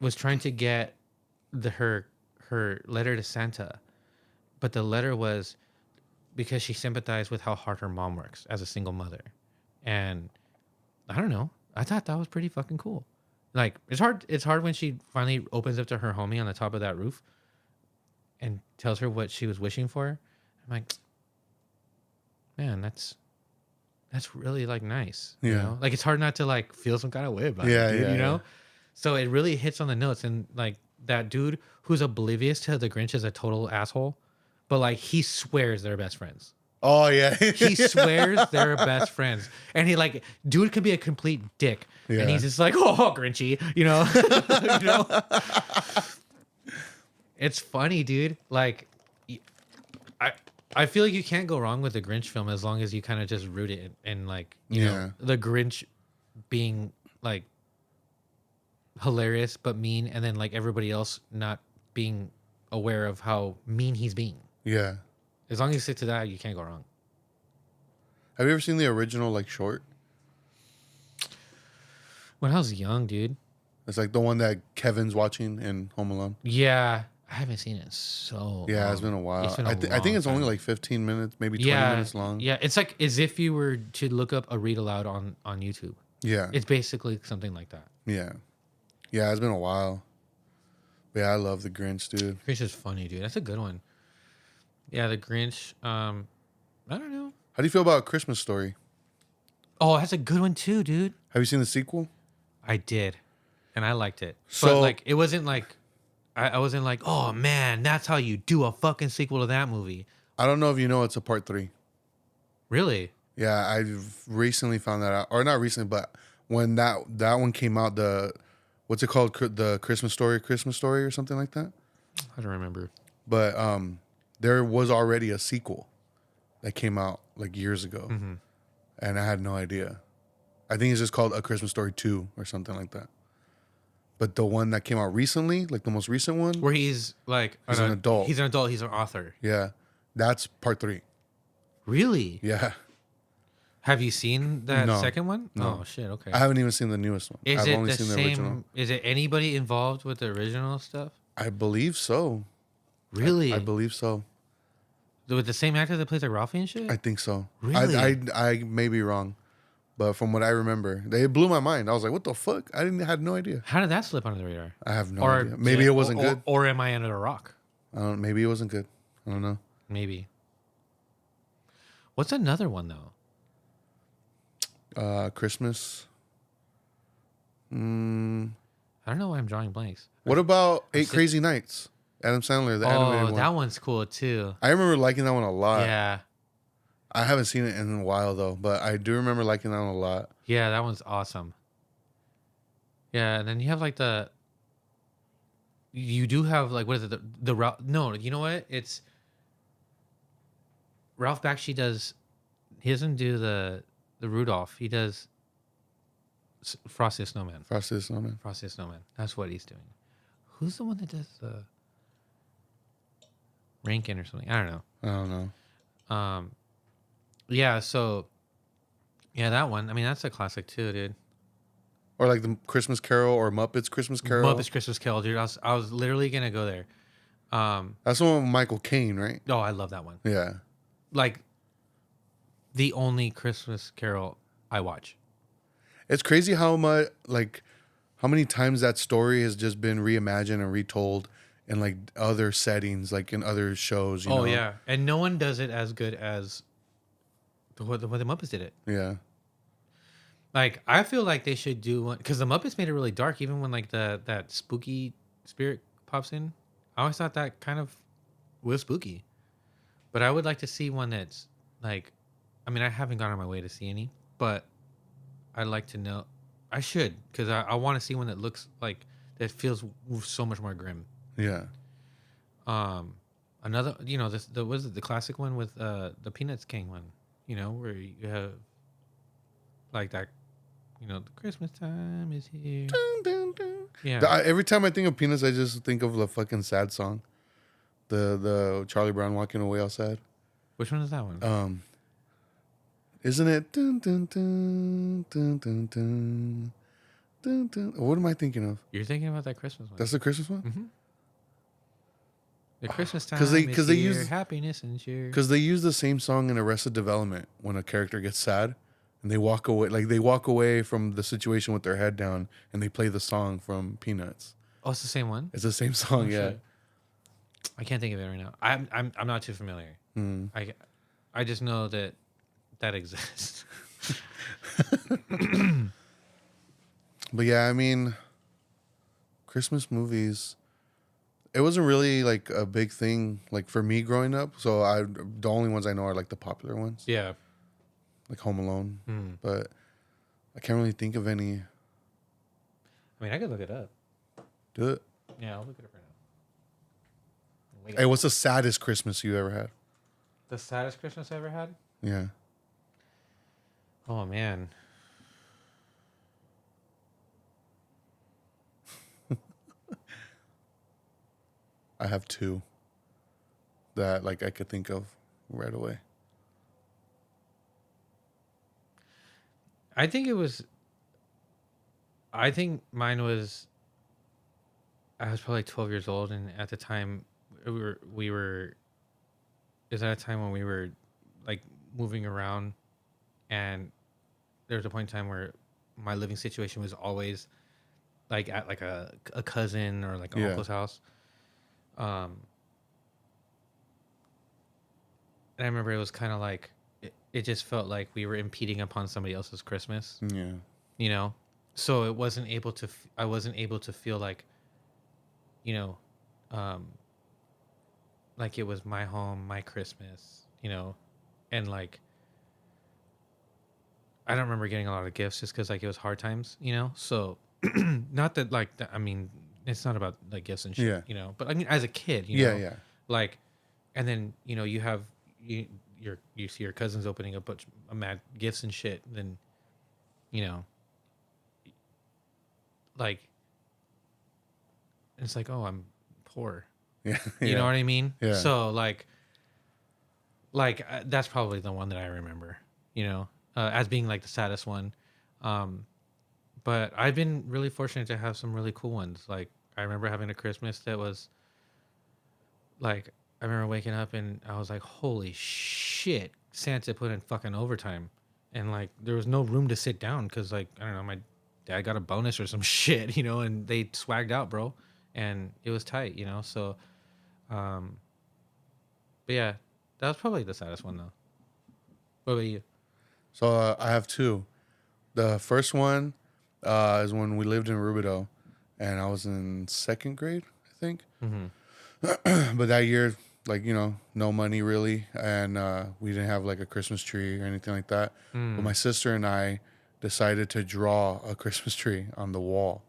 was trying to get her letter to Santa, but the letter was because she sympathized with how hard her mom works as a single mother. And I don't know. I thought that was pretty fucking cool. Like it's hard when she finally opens up to her homie on the top of that roof and tells her what she was wishing for. I'm like, man, that's really like nice. Yeah. Like it's hard not to like feel some kind of way about Yeah, it, dude, yeah. So it really hits on the notes. And like that dude who's oblivious to the Grinch is a total asshole, but like he swears they're best friends. Oh yeah. He swears they're best friends, and he like dude could be a complete dick, Yeah. and he's just like, oh, Grinchy, It's funny, dude. Like, I feel like you can't go wrong with the Grinch film as long as you kind of just root it in like you know the Grinch being like hilarious but mean, and then like everybody else not being aware of how mean he's being. Yeah. As long as you stick to that, you can't go wrong. Have you ever seen the original like short? When I was young, dude. It's like the one that Kevin's watching in Home Alone. Yeah, I haven't seen it so. Yeah, long. it's been a while. It's been I think it's only time. like 15 minutes, maybe 20 minutes long. Yeah, it's like as if you were to look up a read aloud on YouTube. Yeah. It's basically something like that. Yeah. Yeah, it's been a while. But yeah, I love the Grinch, dude. Grinch is funny, dude. That's a good one. Yeah, the Grinch. I don't know. How do you feel about Christmas Story? Oh, that's a good one too, dude. Have you seen the sequel? I did, and I liked it. So- but like, it wasn't like I wasn't like, oh man, that's how you do a fucking sequel to that movie. I don't know if you know it's a part 3. Really? Yeah, I've recently found that out. Or not recently, but when that one came out, what's it called? The Christmas Story or something like that? I don't remember. But there was already a sequel that came out like years ago. Mm-hmm. And I had no idea. I think it's just called A Christmas Story 2 or something like that. But the one that came out recently, like the most recent one, Where he's like He's an adult. He's an adult. He's an author. yeah, that's part 3. Really? Yeah. Have you seen that No. second one? No. Oh shit. Okay. I haven't even seen the newest one. Is I've it only the seen the same? original. Is it anybody involved with the original stuff? I believe so. Really? I believe so. With the same actor that plays like Ralphie and shit? I think so. Really? I may be wrong. But from what I remember, they blew my mind. I was like, what the fuck? I had no idea. How did that slip under the radar? I have no idea. Maybe it wasn't good. Or am I under a rock? I don't, maybe it wasn't good. I don't know. Maybe. What's another one though? Christmas. I don't know why I'm drawing blanks. What about Eight Crazy Nights? Adam Sandler, the animated one. That one's cool too. I remember liking that one a lot. Yeah. I haven't seen it in a while though, but I do remember liking that one a lot. Yeah, that one's awesome. Yeah, and then you have like you do have like, what is it? The Ralph, no, you know what? It's Ralph Bakshi does, he doesn't do the Rudolph. He does Frosty the Snowman. Frosty the Snowman. Frosty the Snowman. That's what he's doing. Who's the one that does the Rankin or something? I don't know. I don't know. Yeah, so yeah, that one. I mean, that's a classic too, dude. Or like the Christmas Carol or Muppets Christmas Carol. Muppets Christmas Carol, dude. I was literally gonna go there. That's the one with Michael Caine, right? Oh, I love that one. Yeah. Like the only Christmas Carol I watch. It's crazy how much, like, how many times that story has just been reimagined and retold in like other settings, like in other shows, you Oh know? yeah, and no one does it as good as the way the Muppets did it. Yeah. Like I feel like they should do one because the Muppets made it really dark. Even when like that spooky spirit pops in, I always thought that kind of was spooky. But I would like to see one that's like, I mean, I haven't gone on my way to see any, but I'd like to know. I should because I want to see one that looks like that feels so much more grim. Yeah. Um, another, this the was it the classic one with the Peanuts King one, where you have like that, the Christmas time is here. Dun, dun, dun. Yeah. Every time I think of Peanuts, I just think of the fucking sad song. The Charlie Brown walking away all sad. Which one is that one? Isn't it? Dun, dun, dun, dun, dun, dun, dun, dun. What am I thinking of? You're thinking about that Christmas one. That's the Christmas one? Mm-hmm. The Christmas time Cause is they here, use happiness and cheer. Because they use the same song in Arrested Development when a character gets sad and they walk away. Like they walk away from the situation with their head down and they play the song from Peanuts. Oh, it's the same one? It's the same song, yeah. Shit. I can't think of it right now. I'm not too familiar. Mm. I just know that exists. But yeah, I mean, Christmas movies. It wasn't really like a big thing like for me growing up. So the only ones I know are like the popular ones, Yeah. like Home Alone. Mm. But I can't really think of any. I mean, I could look it up. Do it. Yeah, I'll look it up right now. Hey, what's the saddest Christmas you ever had? The saddest Christmas I ever had? Yeah. Oh man. I have two that like I could think of right away. I think mine was I was probably 12 years old, and at the time we were is at a time when we were like moving around, and there was a point in time where my living situation was always like at like a cousin or like an Yeah. uncle's house. And I remember it was kind of like it just felt like we were impeding upon somebody else's Christmas, Yeah. So it wasn't able to I wasn't able to feel like, you know, like it was my home, my Christmas, and like I don't remember getting a lot of gifts just because like it was hard times, So not that like I mean, it's not about like gifts and shit, Yeah. But I mean, as a kid, Yeah. like, and then you have you see your cousins opening a bunch of mad gifts and shit, then like it's like, oh, I'm poor. Yeah. You know what I mean? Yeah. So like that's probably the one that I remember, as being like the saddest one. But I've been really fortunate to have some really cool ones. Like I remember having a Christmas that was like, I remember waking up and I was like, holy shit, Santa put in fucking overtime. And like, there was no room to sit down because like, I don't know, my dad got a bonus or some shit, and they swagged out, bro. And it was tight, So, but yeah, that was probably the saddest one though. What about you? So I have two. The first one is when we lived in Rubidoux, and I was in second grade, I think. Mm-hmm. But that year, like no money really, and we didn't have like a Christmas tree or anything like that. But my sister and I decided to draw a Christmas tree on the wall,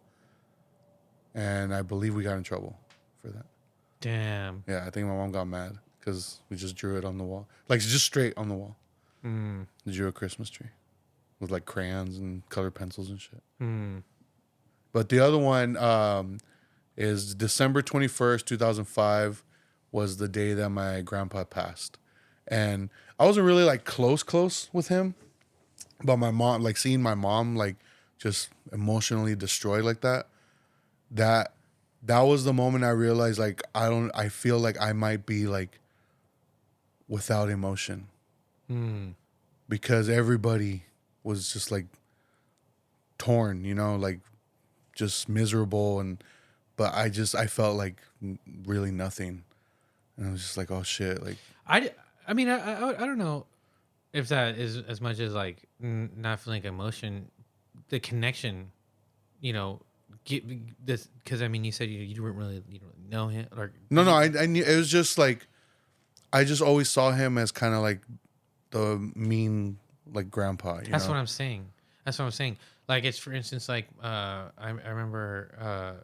and I believe we got in trouble for that. Damn. Yeah, I think my mom got mad because we just drew it on the wall, like just straight on the wall. We drew a Christmas tree with like crayons and colored pencils and shit. But the other one is December 21st, 2005 was the day that my grandpa passed. And I wasn't really like close with him, but my mom, like seeing my mom like just emotionally destroyed like that that was the moment I realized, like, I feel like I might be like without emotion because everybody was just like torn, like just miserable. But I felt like really nothing. And I was just like, oh shit. Like, I mean, I don't know if that is as much as like not feeling like emotion, the connection, you know, get this because I mean, you said you don't really know him or no, I knew it was just like, I just always saw him as kind of like the mean, like grandpa, That's what I'm saying. That's what I'm saying. Like it's for instance, like I remember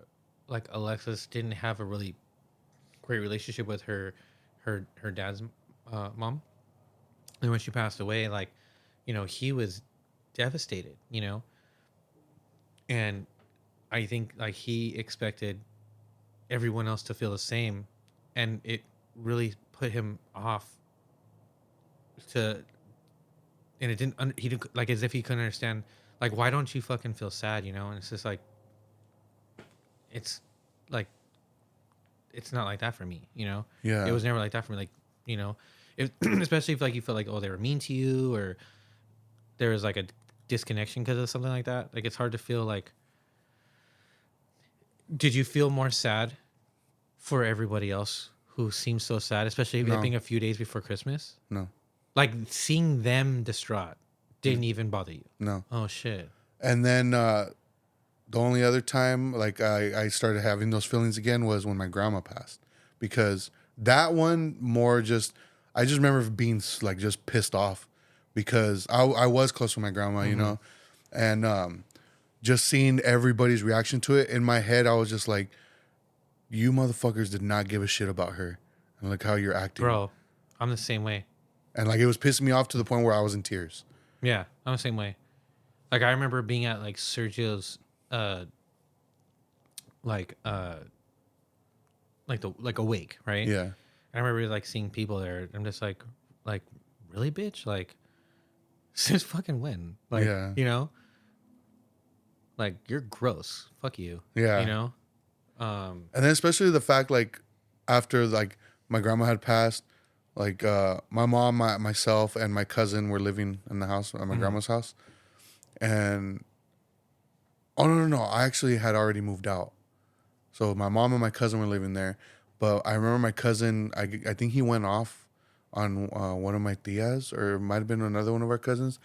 like Alexis didn't have a really great relationship with her dad's mom, and when she passed away, like he was devastated, and I think like he expected everyone else to feel the same, and it really put him off to and it didn't he didn't like as if he couldn't understand like why don't you fucking feel sad, and it's just like it's like it's not like that for me, Yeah. it was never like that for me, like if, especially if like you felt like, oh, they were mean to you or there was like a disconnection because of something like that. Like it's hard to feel like, did you feel more sad for everybody else who seems so sad, especially it No. being a few days before Christmas? No. Like seeing them distraught didn't even bother you? No. Oh shit. And then the only other time like I started having those feelings again was when my grandma passed, because that one more just I just remember being like just pissed off because I was close with my grandma, and just seeing everybody's reaction to it in my head, I was just like, you motherfuckers did not give a shit about her and like how you're acting. Bro, I'm the same way. And like it was pissing me off to the point where I was in tears. Yeah, I'm the same way. Like I remember being at like Sergio's like like a wake, right? Yeah. I remember like seeing people there. I'm just like really, bitch? Like since fucking when? Like Yeah. like you're gross. Fuck you. Yeah. And then especially the fact like after like my grandma had passed, like my mom, myself, and my cousin were living in the house at my grandma's house, and oh no, I actually had already moved out. So my mom and my cousin were living there, but I remember my cousin. I think he went off on one of my tias, or it might have been another one of our cousins,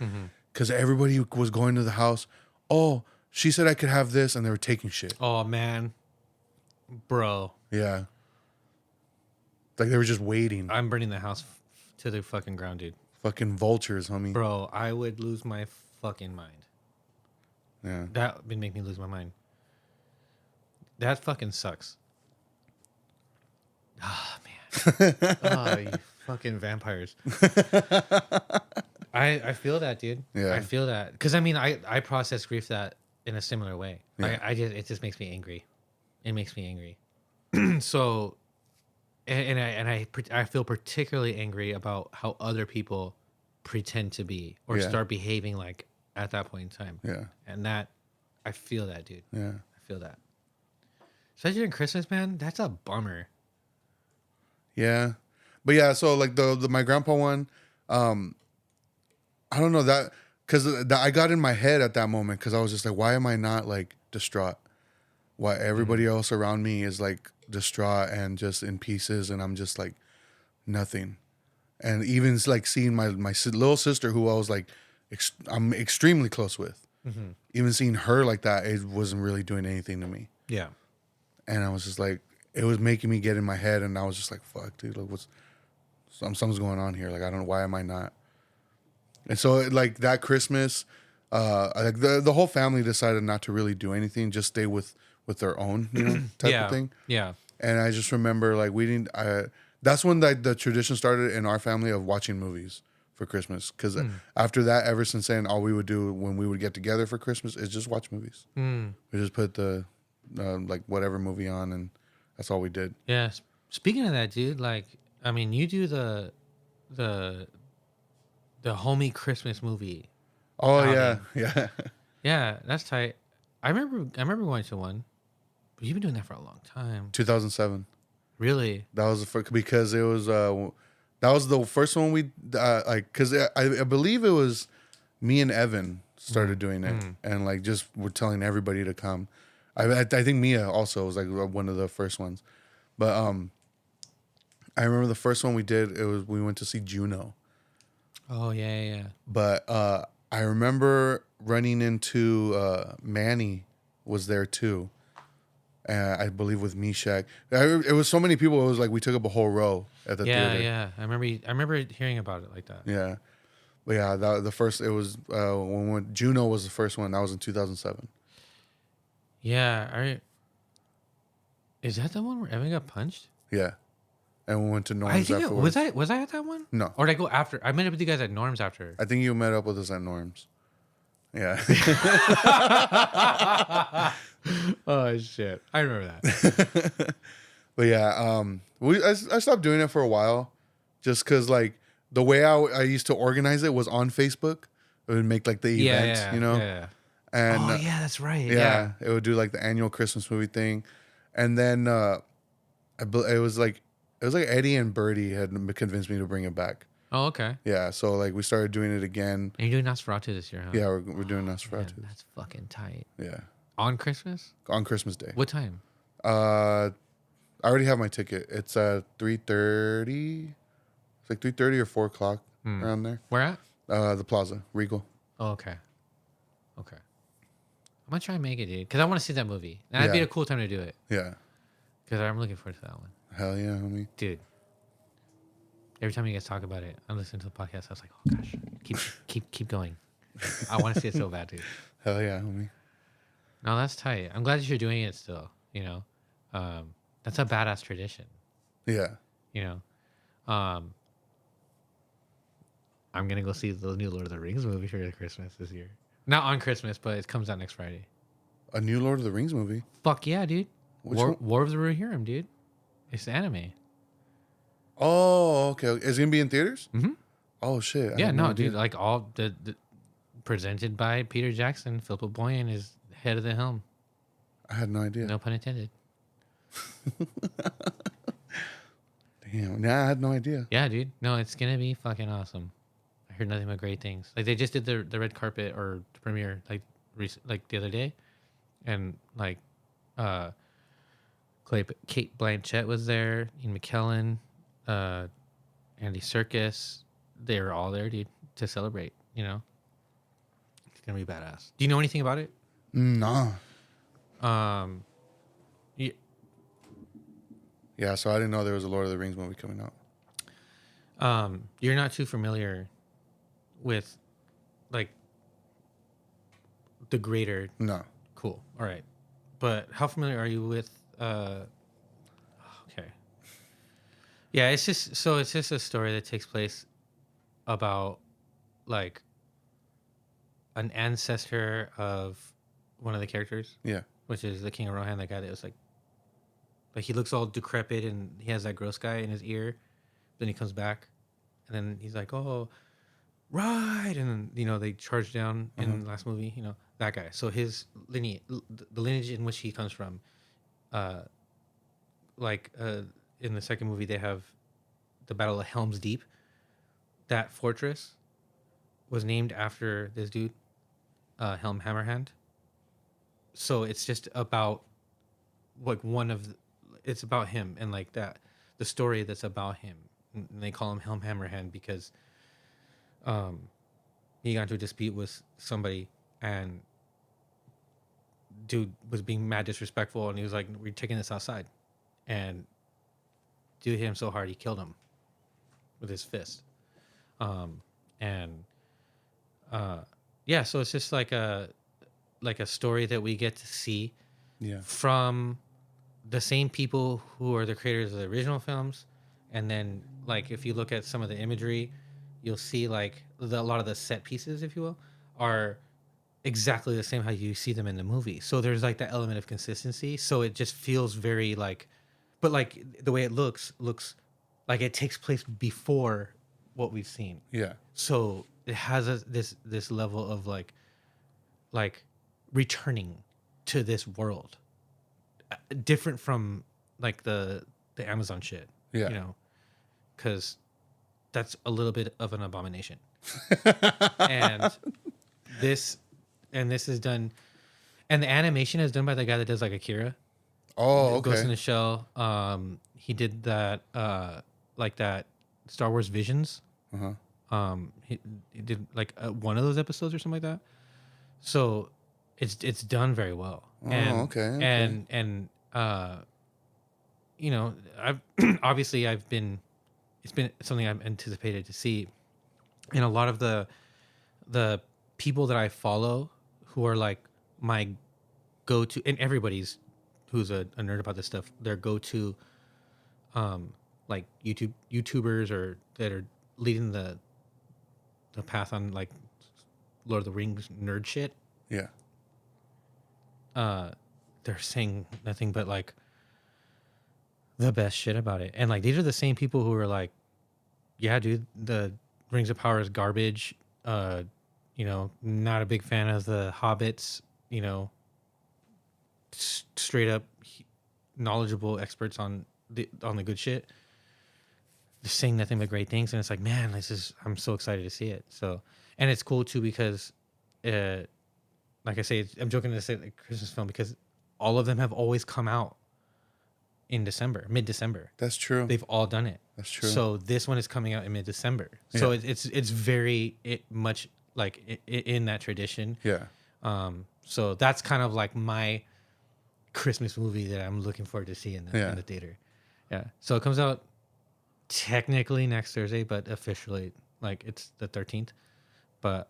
because everybody was going to the house. Oh, she said I could have this, and they were taking shit. Oh man, bro. Yeah. Like they were just waiting. I'm burning the house to the fucking ground, dude. Fucking vultures, homie. Bro, I would lose my fucking mind. Yeah. That would make me lose my mind. That fucking sucks. Ah, man. Oh, you fucking vampires. I feel that, dude. Yeah. I feel that. Because, I mean, I process grief that in a similar way. Yeah. It just makes me angry. It makes me angry. So, I feel particularly angry about how other people pretend to be or Yeah. start behaving like at that point in time. Yeah. And that, I feel that, dude. Yeah. I feel that. Especially during Christmas, man, that's a bummer. Yeah. But yeah, so like the my grandpa one, I don't know that, because I got in my head at that moment because I was just like, why am I not like distraught? Why everybody else around me is like distraught and just in pieces, and I'm just like nothing. And even like seeing my little sister, who I was like I'm extremely close with, even seeing her like that, it wasn't really doing anything to me. Yeah. And I was just like, it was making me get in my head, and I was just like, fuck, dude, like something's going on here. Like, I don't know, why am I not? And so like that Christmas, like the whole family decided not to really do anything, just stay with their own, type of thing. Yeah. And I just remember like that's when the tradition started in our family of watching movies for Christmas. Because after that, ever since then, all we would do when we would get together for Christmas is just watch movies. We just put the like whatever movie on, and that's all we did. Yeah. Speaking of that, dude, like, I mean, you do the homie Christmas movie. Oh outing. yeah, yeah, Yeah, that's tight. I remember going to one. You've been doing that for a long time. 2007. Really? That was the first, because it was that was the first one we like, because I believe it was me and Evan started doing it, and like just we're telling everybody to come. I think Mia also was like one of the first ones, but I remember the first one we did, it was we went to see Juno. Oh yeah. But I remember running into Manny was there too. I believe with Meshach. It was so many people. It was like we took up a whole row at the theater. Yeah. I remember hearing about it like that. Yeah, but yeah, the first it was when Juno was the first one. That was in 2007. Yeah. Is that the one where Evan got punched? Yeah, and we went to Norm's I think afterwards. was I at that one? No, Or did I go after? I met up with you guys at Norm's after. I think you met up with us at Norm's. Yeah. Oh shit! I remember that. But yeah, I stopped doing it for a while, just because like the way I used to organize it was on Facebook. It would make like the events, you know. Yeah. And Oh yeah, that's right. yeah, it would do like the annual Christmas movie thing, and then it was like Eddie and Birdie had convinced me to bring it back. Oh okay. Yeah, so like we started doing it again. And you're doing Nosferatu this year, huh? Yeah, we're doing Nosferatu. Man, that's fucking tight. Yeah, On Christmas? on Christmas Day. What time? I already have my ticket. It's at 3:30. It's like 3:30 or 4 o'clock around there. Where at? The Plaza, Regal. Oh, okay. I'm gonna try and make it, dude, because I want to see that movie, and that'd be Yeah. a cool time to do it. Yeah. Because I'm looking forward to that one, Hell yeah, homie. dude. Every time you guys talk about it, I listen to the podcast. I was like, oh gosh, keep going. I want to see it so bad, dude. Hell yeah, homie. No, that's tight. I'm glad that you're doing it still. You know, that's a badass tradition. Yeah. You know, I'm gonna go see the new Lord of the Rings movie for Christmas this year. Not on Christmas, but it comes out next Friday. A new Lord of the Rings movie. Fuck yeah, dude. Which one? War of the Rohirrim, dude. It's the anime. Oh, okay. Is it gonna be in theaters? Mhm. Oh shit. I Yeah, had no, idea. dude. Like all the presented by Peter Jackson. Philip Boyan is head of the helm. I had no idea. No pun intended. Damn. Nah, I had no idea. Yeah, dude. No, it's gonna be fucking awesome. I heard nothing but great things. Like they just did the red carpet or the premiere like the other day, and like Kate Blanchett was there, Ian McKellen, Andy Serkis. They were all there, dude, to celebrate. You know, it's gonna be badass. Do you know anything about it? Nah. Yeah, Yeah, so I didn't know there was a Lord of the Rings movie coming out. you're not too familiar with like the greater. No. Cool. All right. But how familiar are you with okay. Yeah, it's just a story that takes place about like an ancestor of one of the characters, Yeah. which is the King of Rohan, that guy that was like he looks all decrepit and he has that gross guy in his ear. Then he comes back and then he's like, "Oh, right." And then, you know, they charge down in the last movie, you know, that guy. So his lineage, the lineage in which he comes from, in the second movie, they have the Battle of Helm's Deep. That fortress was named after this dude, Helm Hammerhand. So it's just about like it's about him and like that, the story that's about him. And they call him Helm Hammerhand because he got into a dispute with somebody and dude was being mad disrespectful and he was like, "We're taking this outside," and dude hit him so hard he killed him with his fist. Yeah, so it's just like a story that we get to see from the same people who are the creators of the original films. And then like if you look at some of the imagery, you'll see like a lot of the set pieces, if you will, are exactly the same how you see them in the movie. So there's like that element of consistency. So it just feels very like, but like the way it looks like it takes place before what we've seen. Yeah. So it has this level of like returning to this world different from like the Amazon shit. Yeah. You know, because that's a little bit of an abomination. and this this is done, and the animation is done by the guy that does like Akira. Oh, okay. Ghost in the Shell. He did that like that Star Wars Visions. He did like one of those episodes or something like that. So it's done very well. Oh, And, okay. And you know, I've obviously it's been something I've anticipated to see, and a lot of the people that I follow who are like my go-to, and everybody's who's a nerd about this stuff, their go-to like YouTubers or that are leading the path on like Lord of the Rings nerd shit. Yeah. They're saying nothing but like the best shit about it. And like these are the same people who are like, yeah, dude, the Rings of Power is garbage. You know, not a big fan of the Hobbits, you know, straight up knowledgeable experts on the good shit. They're saying nothing but great things, and it's like, man, I'm so excited to see it. So, and it's cool too because like I say, I'm joking to say like Christmas film because all of them have always come out in December, mid-December. That's true. They've all done it. That's true. So this one is coming out in mid-December. So it's very much like in that tradition. Yeah. So that's kind of like my Christmas movie that I'm looking forward to see in the theater. Yeah. So it comes out technically next Thursday, but officially like it's the 13th. But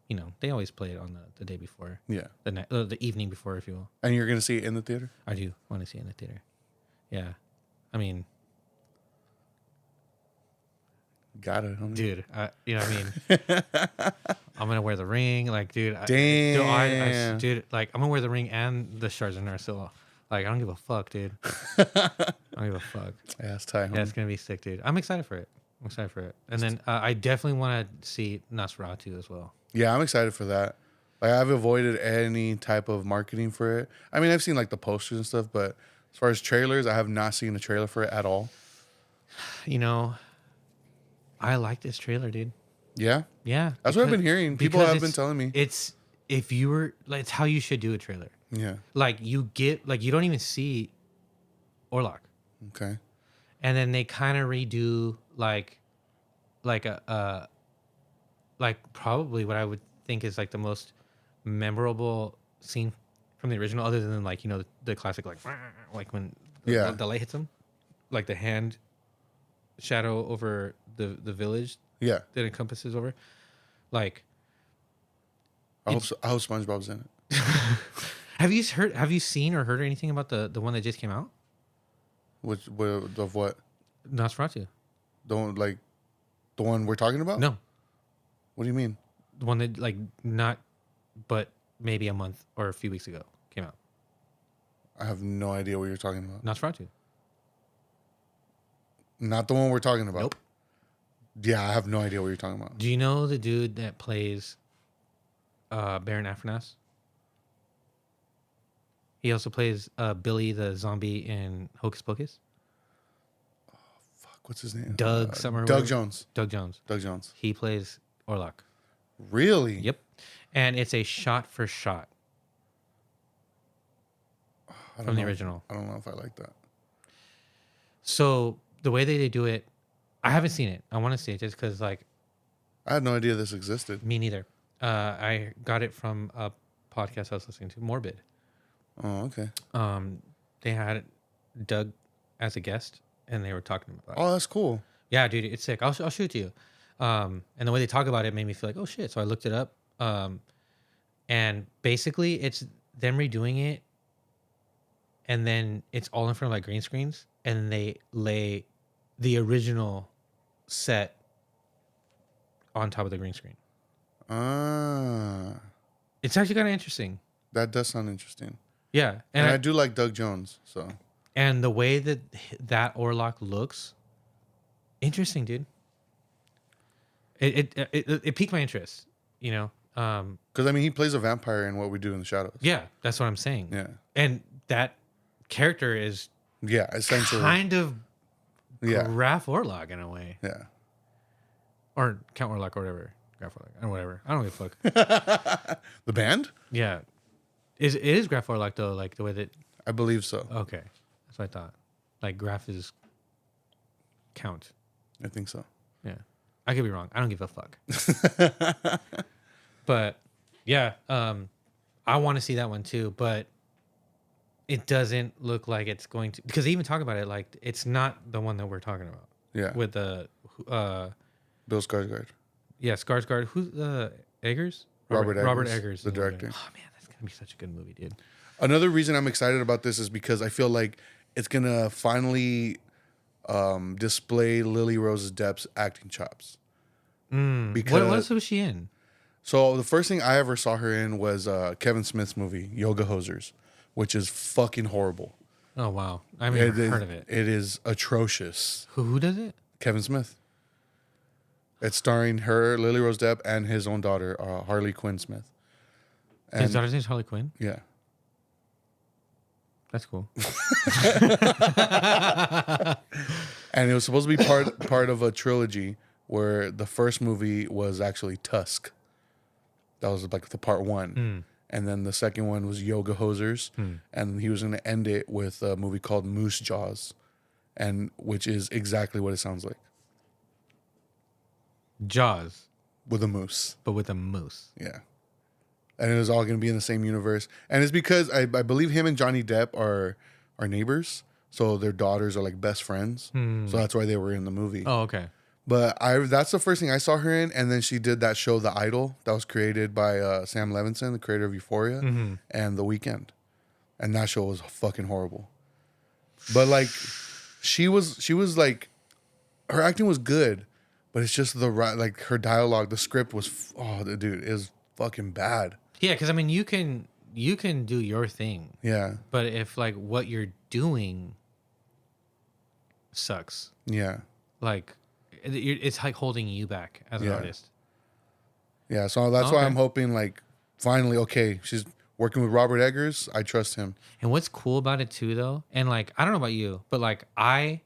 you know, they always play it on the day before. Yeah. The evening before, if you will. And you're gonna see it in the theater? I do want to see it in the theater. Yeah. I mean, got it, homie. dude. You know what I mean? I'm gonna wear the ring, like, dude. Damn. Dude, like, I'm gonna wear the ring and the shards of Narsil. Like, I don't give a fuck, dude. I don't give a fuck. Yeah, that's tight, homie. Yeah, it's gonna be sick, dude. I'm excited for it. And then I definitely want to see Nosferatu as well. Yeah, I'm excited for that. Like, I've avoided any type of marketing for it. I mean, I've seen like the posters and stuff, but as far as trailers, I have not seen a trailer for it at all. You know, I like this trailer, dude. Yeah? Yeah. That's what I've been hearing. People have been telling me. It's how you should do a trailer. Yeah. Like you don't even see Orlok. Okay. And then they kind of redo like probably what I would think is like the most memorable scene from the original, other than like, you know, the classic like when the light hits him, like the hand shadow over the village. Yeah. That encompasses over, like. I hope SpongeBob's in it. Have you seen or heard anything about the one that just came out? Of what? Nosferatu. Don't like the one we're talking about? No. What do you mean? The one that like not, but maybe a month or a few weeks ago came out. I have no idea what you're talking about. Nosferatu. Not the one we're talking about. Nope. Yeah, I have no idea what you're talking about. Do you know the dude that plays Baron Aphronas? He also plays Billy the zombie in Hocus Pocus. Oh, fuck. What's his name? Doug Jones. Doug Jones. Doug Jones. He plays Orlok. Really? Yep. And it's a shot for shot from the original. I don't know if I like that. So the way they do it, I haven't seen it. I want to see it just because, like, I had no idea this existed. me neither. I got it from a podcast I was listening to, Morbid. Oh, okay. They had Doug as a guest, and they were talking about it. Oh, that's cool. Yeah, dude, it's sick. I'll shoot it to you. And the way they talk about it made me feel like, oh shit. So I looked it up. And basically it's them redoing it, and then it's all in front of like green screens, and they lay the original set on top of the green screen. It's actually kind of interesting. That does sound interesting. Yeah. And I do like Doug Jones, so. And the way that Orlok looks, interesting, dude. It piqued my interest, you know. Because I mean, he plays a vampire in What We Do in the Shadows. Yeah, that's what I'm saying. Yeah. And that character is essentially kind of yeah Graf Orlok in a way, yeah. or Count Orlok or whatever. Graf Orlok or whatever. I don't give a fuck. The band? Yeah, it is Graf Orlok though? Like the way that. I believe so. Okay, that's what I thought. Like Graf is Count. I think so. Yeah, I could be wrong. I don't give a fuck. But yeah, I want to see that one too. But it doesn't look like it's going to, because they even talk about it like it's not the one that we're talking about. Yeah. With the Bill Skarsgård. yeah, Skarsgård. Who's Eggers? Robert Eggers, the director. Oh man, that's gonna be such a good movie, dude. Another reason I'm excited about this is because I feel like it's gonna finally display Lily Rose Depp's acting chops. Because what else was she in? So the first thing I ever saw her in was Kevin Smith's movie Yoga Hosers, which is fucking horrible. Oh wow, I haven't even heard of it. It is atrocious. Who does it? Kevin Smith. It's starring her, Lily Rose Depp, and his own daughter, Harley Quinn Smith. And His daughter's name is Harley Quinn. yeah. That's cool. And it was supposed to be part of a trilogy where the first movie was actually Tusk. That was like the part one. And then the second one was Yoga Hosers. And he was going to end it with a movie called Moose Jaws, and which is exactly what it sounds like. Jaws, With a moose. but with a moose. Yeah. And it was all going to be in the same universe. And it's because I believe him and Johnny Depp are neighbors. So their daughters are like best friends. So that's why they were in the movie. Oh, okay. But that's the first thing I saw her in. And then she did that show, The Idol, that was created by Sam Levinson, the creator of Euphoria, and The Weeknd. And that show was fucking horrible. But like, she was like, her acting was good, but it's just like her dialogue, the script was, dude, it was fucking bad. Yeah, because I mean, you can do your thing. Yeah. But if like what you're doing sucks, Yeah. like it's like holding you back as an artist. Yeah. So that's why I'm hoping like finally, okay, she's working with Robert Eggers. I trust him. And what's cool about it too, though, and like I don't know about you, but like I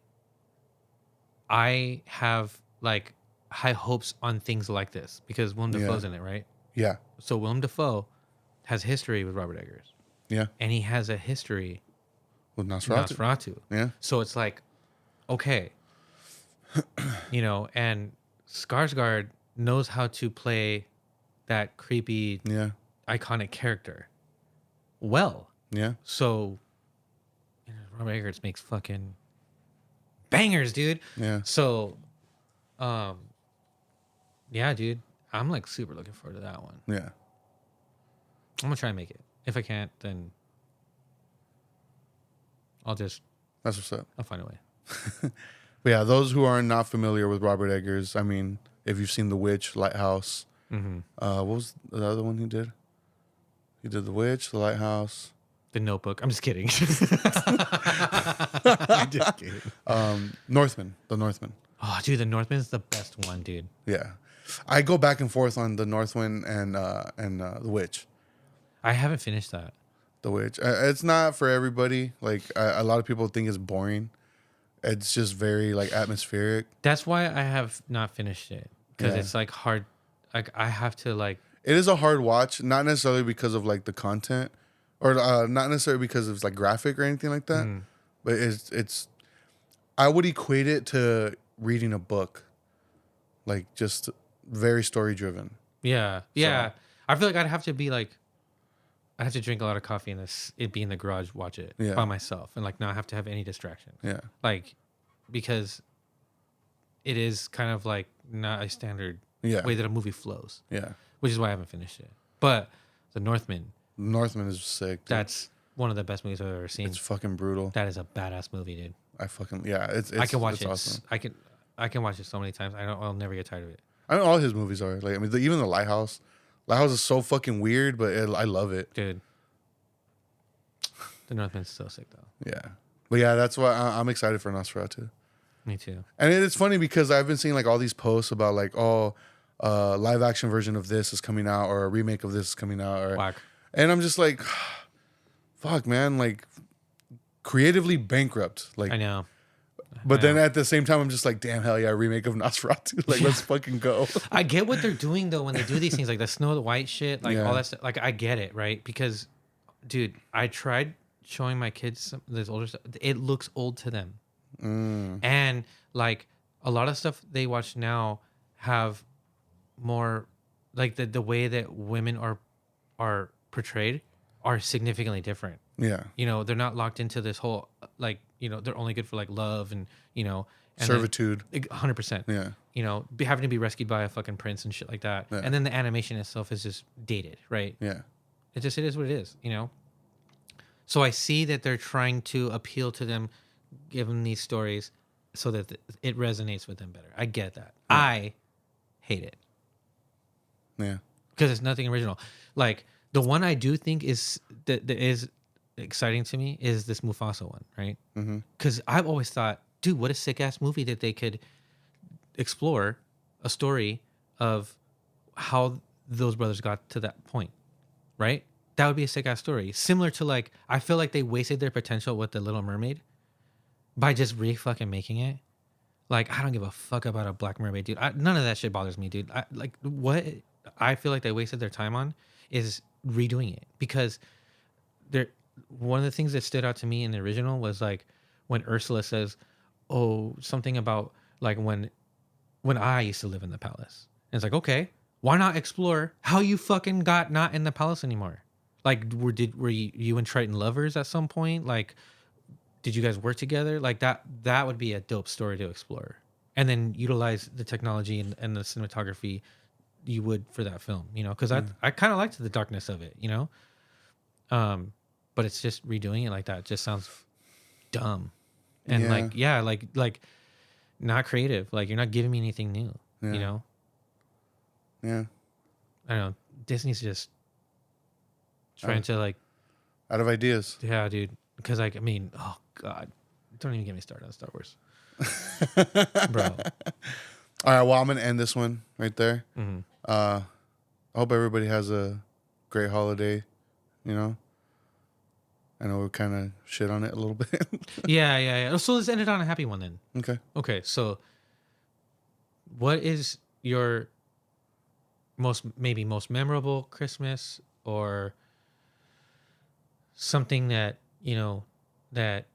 have like high hopes on things like this because Willem Dafoe's in it, right? Yeah. So Willem Dafoe has history with Robert Eggers. Yeah. And he has a history With with Nosferatu. Nosferatu. Yeah. So it's like, okay, and Skarsgård knows how to play that creepy, Yeah. iconic character well. Yeah. So Robert Eggers makes fucking bangers, dude. Yeah. So, yeah, dude, I'm like super looking forward to that one. Yeah. I'm gonna try and make it. If I can't, then That's what's up. I'll find a way. But yeah, those who are not familiar with Robert Eggers, I mean, if you've seen The Witch, Lighthouse, what was the other one he did? He did The Witch, The Lighthouse. The Notebook. I'm just kidding. I'm just kidding. Northman, The Northman. Oh, dude, The Northman's the best one, dude. Yeah. I go back and forth on The Northman and The Witch. I haven't finished that. The Witch. It's not for everybody. Like, a lot of people think it's boring. It's just very, like, atmospheric. That's why I have not finished it. Because Yeah. it's, like, hard. Like, I have to, like... It is a hard watch, not necessarily because of, like, the content. Or not necessarily because it's, like, graphic or anything like that. But it's... I would equate it to reading a book. Like, just very story-driven. Yeah. Yeah. I feel like I'd have to be, like... I'd have to drink a lot of coffee and it be in the garage, watch it by myself. And, like, not have to have any distractions. Yeah. Like, because it is kind of, like, not a standard way that a movie flows. Yeah. Which is why I haven't finished it. But The Northman... Northman is sick, dude. That's one of the best movies I've ever seen. It's fucking brutal. That is a badass movie, dude. It's I can watch it's it. awesome. I can watch it so many times. I'll never get tired of it. I know all his movies are like. I mean, even The Lighthouse. Lighthouse is so fucking weird, but I love it. Dude. The Northman's so sick though. Yeah, but yeah, that's why I'm excited for Nosferatu. Me too. And it's funny because I've been seeing like all these posts about like, live action version of this is coming out, or a remake of this is coming out, or Whack. and I'm just like, fuck, man, like, creatively bankrupt. Like I know. But I then know. at the same time, I'm just like, damn, hell yeah, remake of Nosferatu. Like, let's fucking go. I get what they're doing though when they do these things, like the Snow White shit, like all Yeah. that stuff. Like I get it, right? Because, dude, I tried showing my kids this older stuff. It looks old to them, and like a lot of stuff they watch now have more, like the way that women are portrayed are significantly different. Yeah. You know, they're not locked into this whole like, you know, they're only good for like love and, you know, and Servitude. 100%. Yeah. You know, having to be rescued by a fucking prince and shit like that. Yeah. And then the animation itself is just dated, right? Yeah. It is what it is, you know? So I see that they're trying to appeal to them, give them these stories so that it resonates with them better. I get that. Yeah. I hate it Yeah. because it's nothing original. Like the one I do think is that is exciting to me is this Mufasa one, right? Because I've always thought, dude, what a sick ass movie that they could explore a story of how those brothers got to that point, right? That would be a sick ass story. Similar to like, I feel like they wasted their potential with the Little Mermaid by just fucking making it. Like, I don't give a fuck about a black mermaid, dude. None of that shit bothers me, dude. Like, what I feel like they wasted their time on is redoing it because there. One of the things that stood out to me in the original was like when Ursula says, "Oh, something about like when I used to live in the palace." And it's like, okay, why not explore how you fucking got not in the palace anymore? Like, were you and Triton lovers at some point? Like, did you guys work together? Like that would be a dope story to explore, and then utilize the technology and the cinematography you would for that film. You know, because I kind of liked the darkness of it. You know, but it's just redoing it like that just sounds dumb, and like not creative. Like you're not giving me anything new. Yeah. You know. Yeah. I don't know. Disney's just trying to like, Out of ideas. yeah, dude. Because like, I mean, oh god, don't even get me started on Star Wars, bro. All right. Well, I'm gonna end this one right there. Mm-hmm. I hope everybody has a great holiday. You know. I know we kind of shit on it a little bit. Yeah. So let's end it on a happy one then. Okay. Okay, so what is your most memorable Christmas or something that, you know, that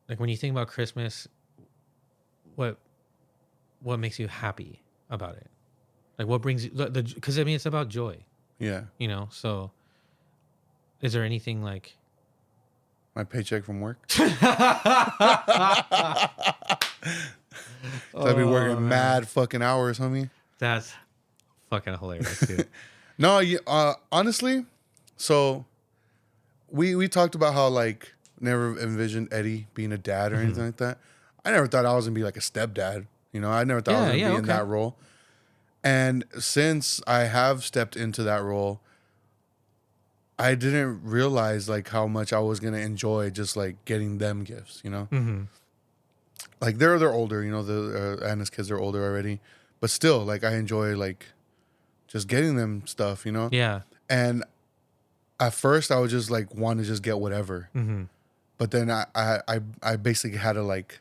like when you think about Christmas, what makes you happy about it? Like what brings you because I mean it's about joy, Yeah. you know. So is there anything like My paycheck from work. I'd be working mad fucking hours, homie. that's fucking hilarious, dude. No, honestly, so we talked about how like never envisioned Eddie being a dad or anything like that. I never thought I was gonna be like a stepdad. You know, I never thought I was gonna be in that role. And since I have stepped into that role, I didn't realize like how much I was gonna enjoy just like getting them gifts. You know, like they're older. You know, the Anna's kids are older already, but still, like I enjoy like just getting them stuff. You know, Yeah. and at first I would just like want to just get whatever, but then I basically had to like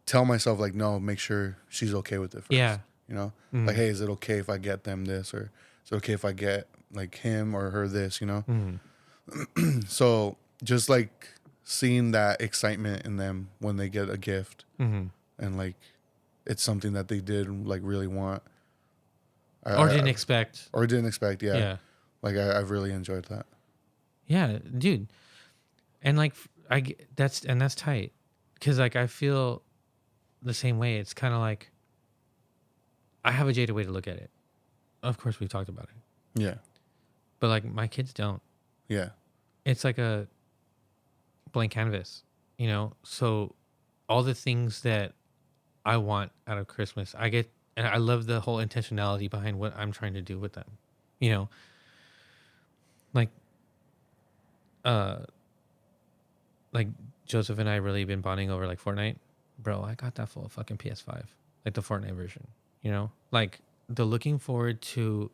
tell myself like, no, make sure she's okay with it first. Yeah. You know, like, hey, is it okay if I get them this, or is it okay if I get like him or her this? You know, so just like seeing that excitement in them when they get a gift, and like it's something that they did like really want, Or didn't expect. or didn't expect. Yeah, Yeah. like I've really enjoyed that. Yeah, dude. And like that's tight cuz like I feel the same way. It's kind of like I have a jaded way to look at it. Of course we've talked about it. Yeah, But like my kids don't. yeah, It's like a blank canvas, you know? So all the things that I want out of Christmas, I get, and I love the whole intentionality behind what I'm trying to do with them. You know, like like Joseph and I really been bonding over like Fortnite. Bro, I got that full fucking PS5, like the Fortnite version, you know? Like the looking forward to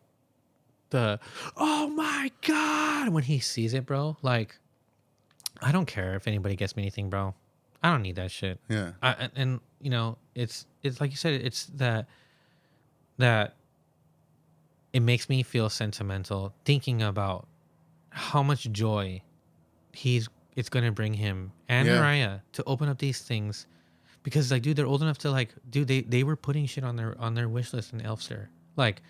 the, oh my God, when he sees it, bro, like I don't care if anybody gets me anything, bro. I don't need that shit. Yeah. And you know, it's like you said, it's that it makes me feel sentimental thinking about how much joy it's gonna bring him and Yeah. Mariah to open up these things, because like, dude, they're old enough to like, dude, they were putting shit on their wish list in Elfster. Like,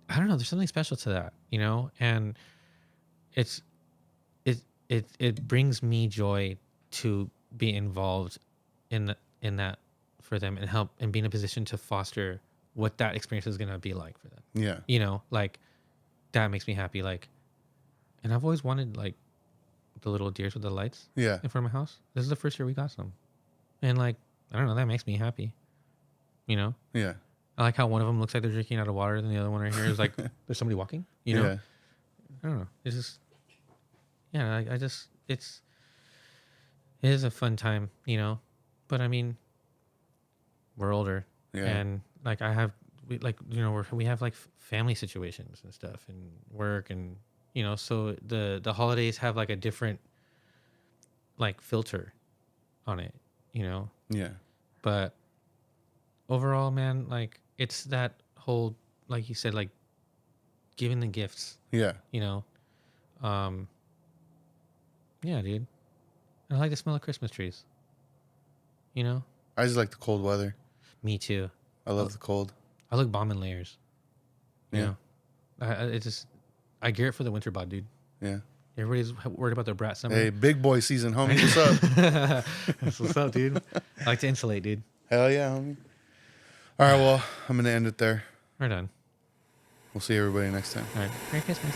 I don't know, there's something special to that, you know, and it's it brings me joy to be involved in that for them and help and be in a position to foster what that experience is gonna be like for them. Yeah. You know, like that makes me happy. Like, and I've always wanted like the little deers with the lights Yeah. in front of my house. This is the first year we got some, and like, I don't know, that makes me happy. You know, Yeah. I like how one of them looks like they're drinking out of water, and the other one right here is like there's somebody walking. You know, Yeah. I don't know. It's just, yeah, I just, it is a fun time, you know. But I mean, we're older, Yeah. and like like, you know, we have like family situations and stuff and work, and you know, so the holidays have like a different like filter on it, you know. Yeah. But overall, man, like it's that whole, like you said, like giving the gifts, Yeah. you know. Yeah, dude. I like the smell of Christmas trees. You know? I just like the cold weather. Me too. I love the cold. I like bombing layers. You Yeah. know? It's just, I gear it for the winter bod, dude. Yeah. Everybody's worried about their brat summer. Hey, big boy season, homie. What's up? That's what's up, dude. I like to insulate, dude. Hell yeah, homie. All right, well, I'm going to end it there. Right on. We'll see everybody next time. All right. Merry Christmas.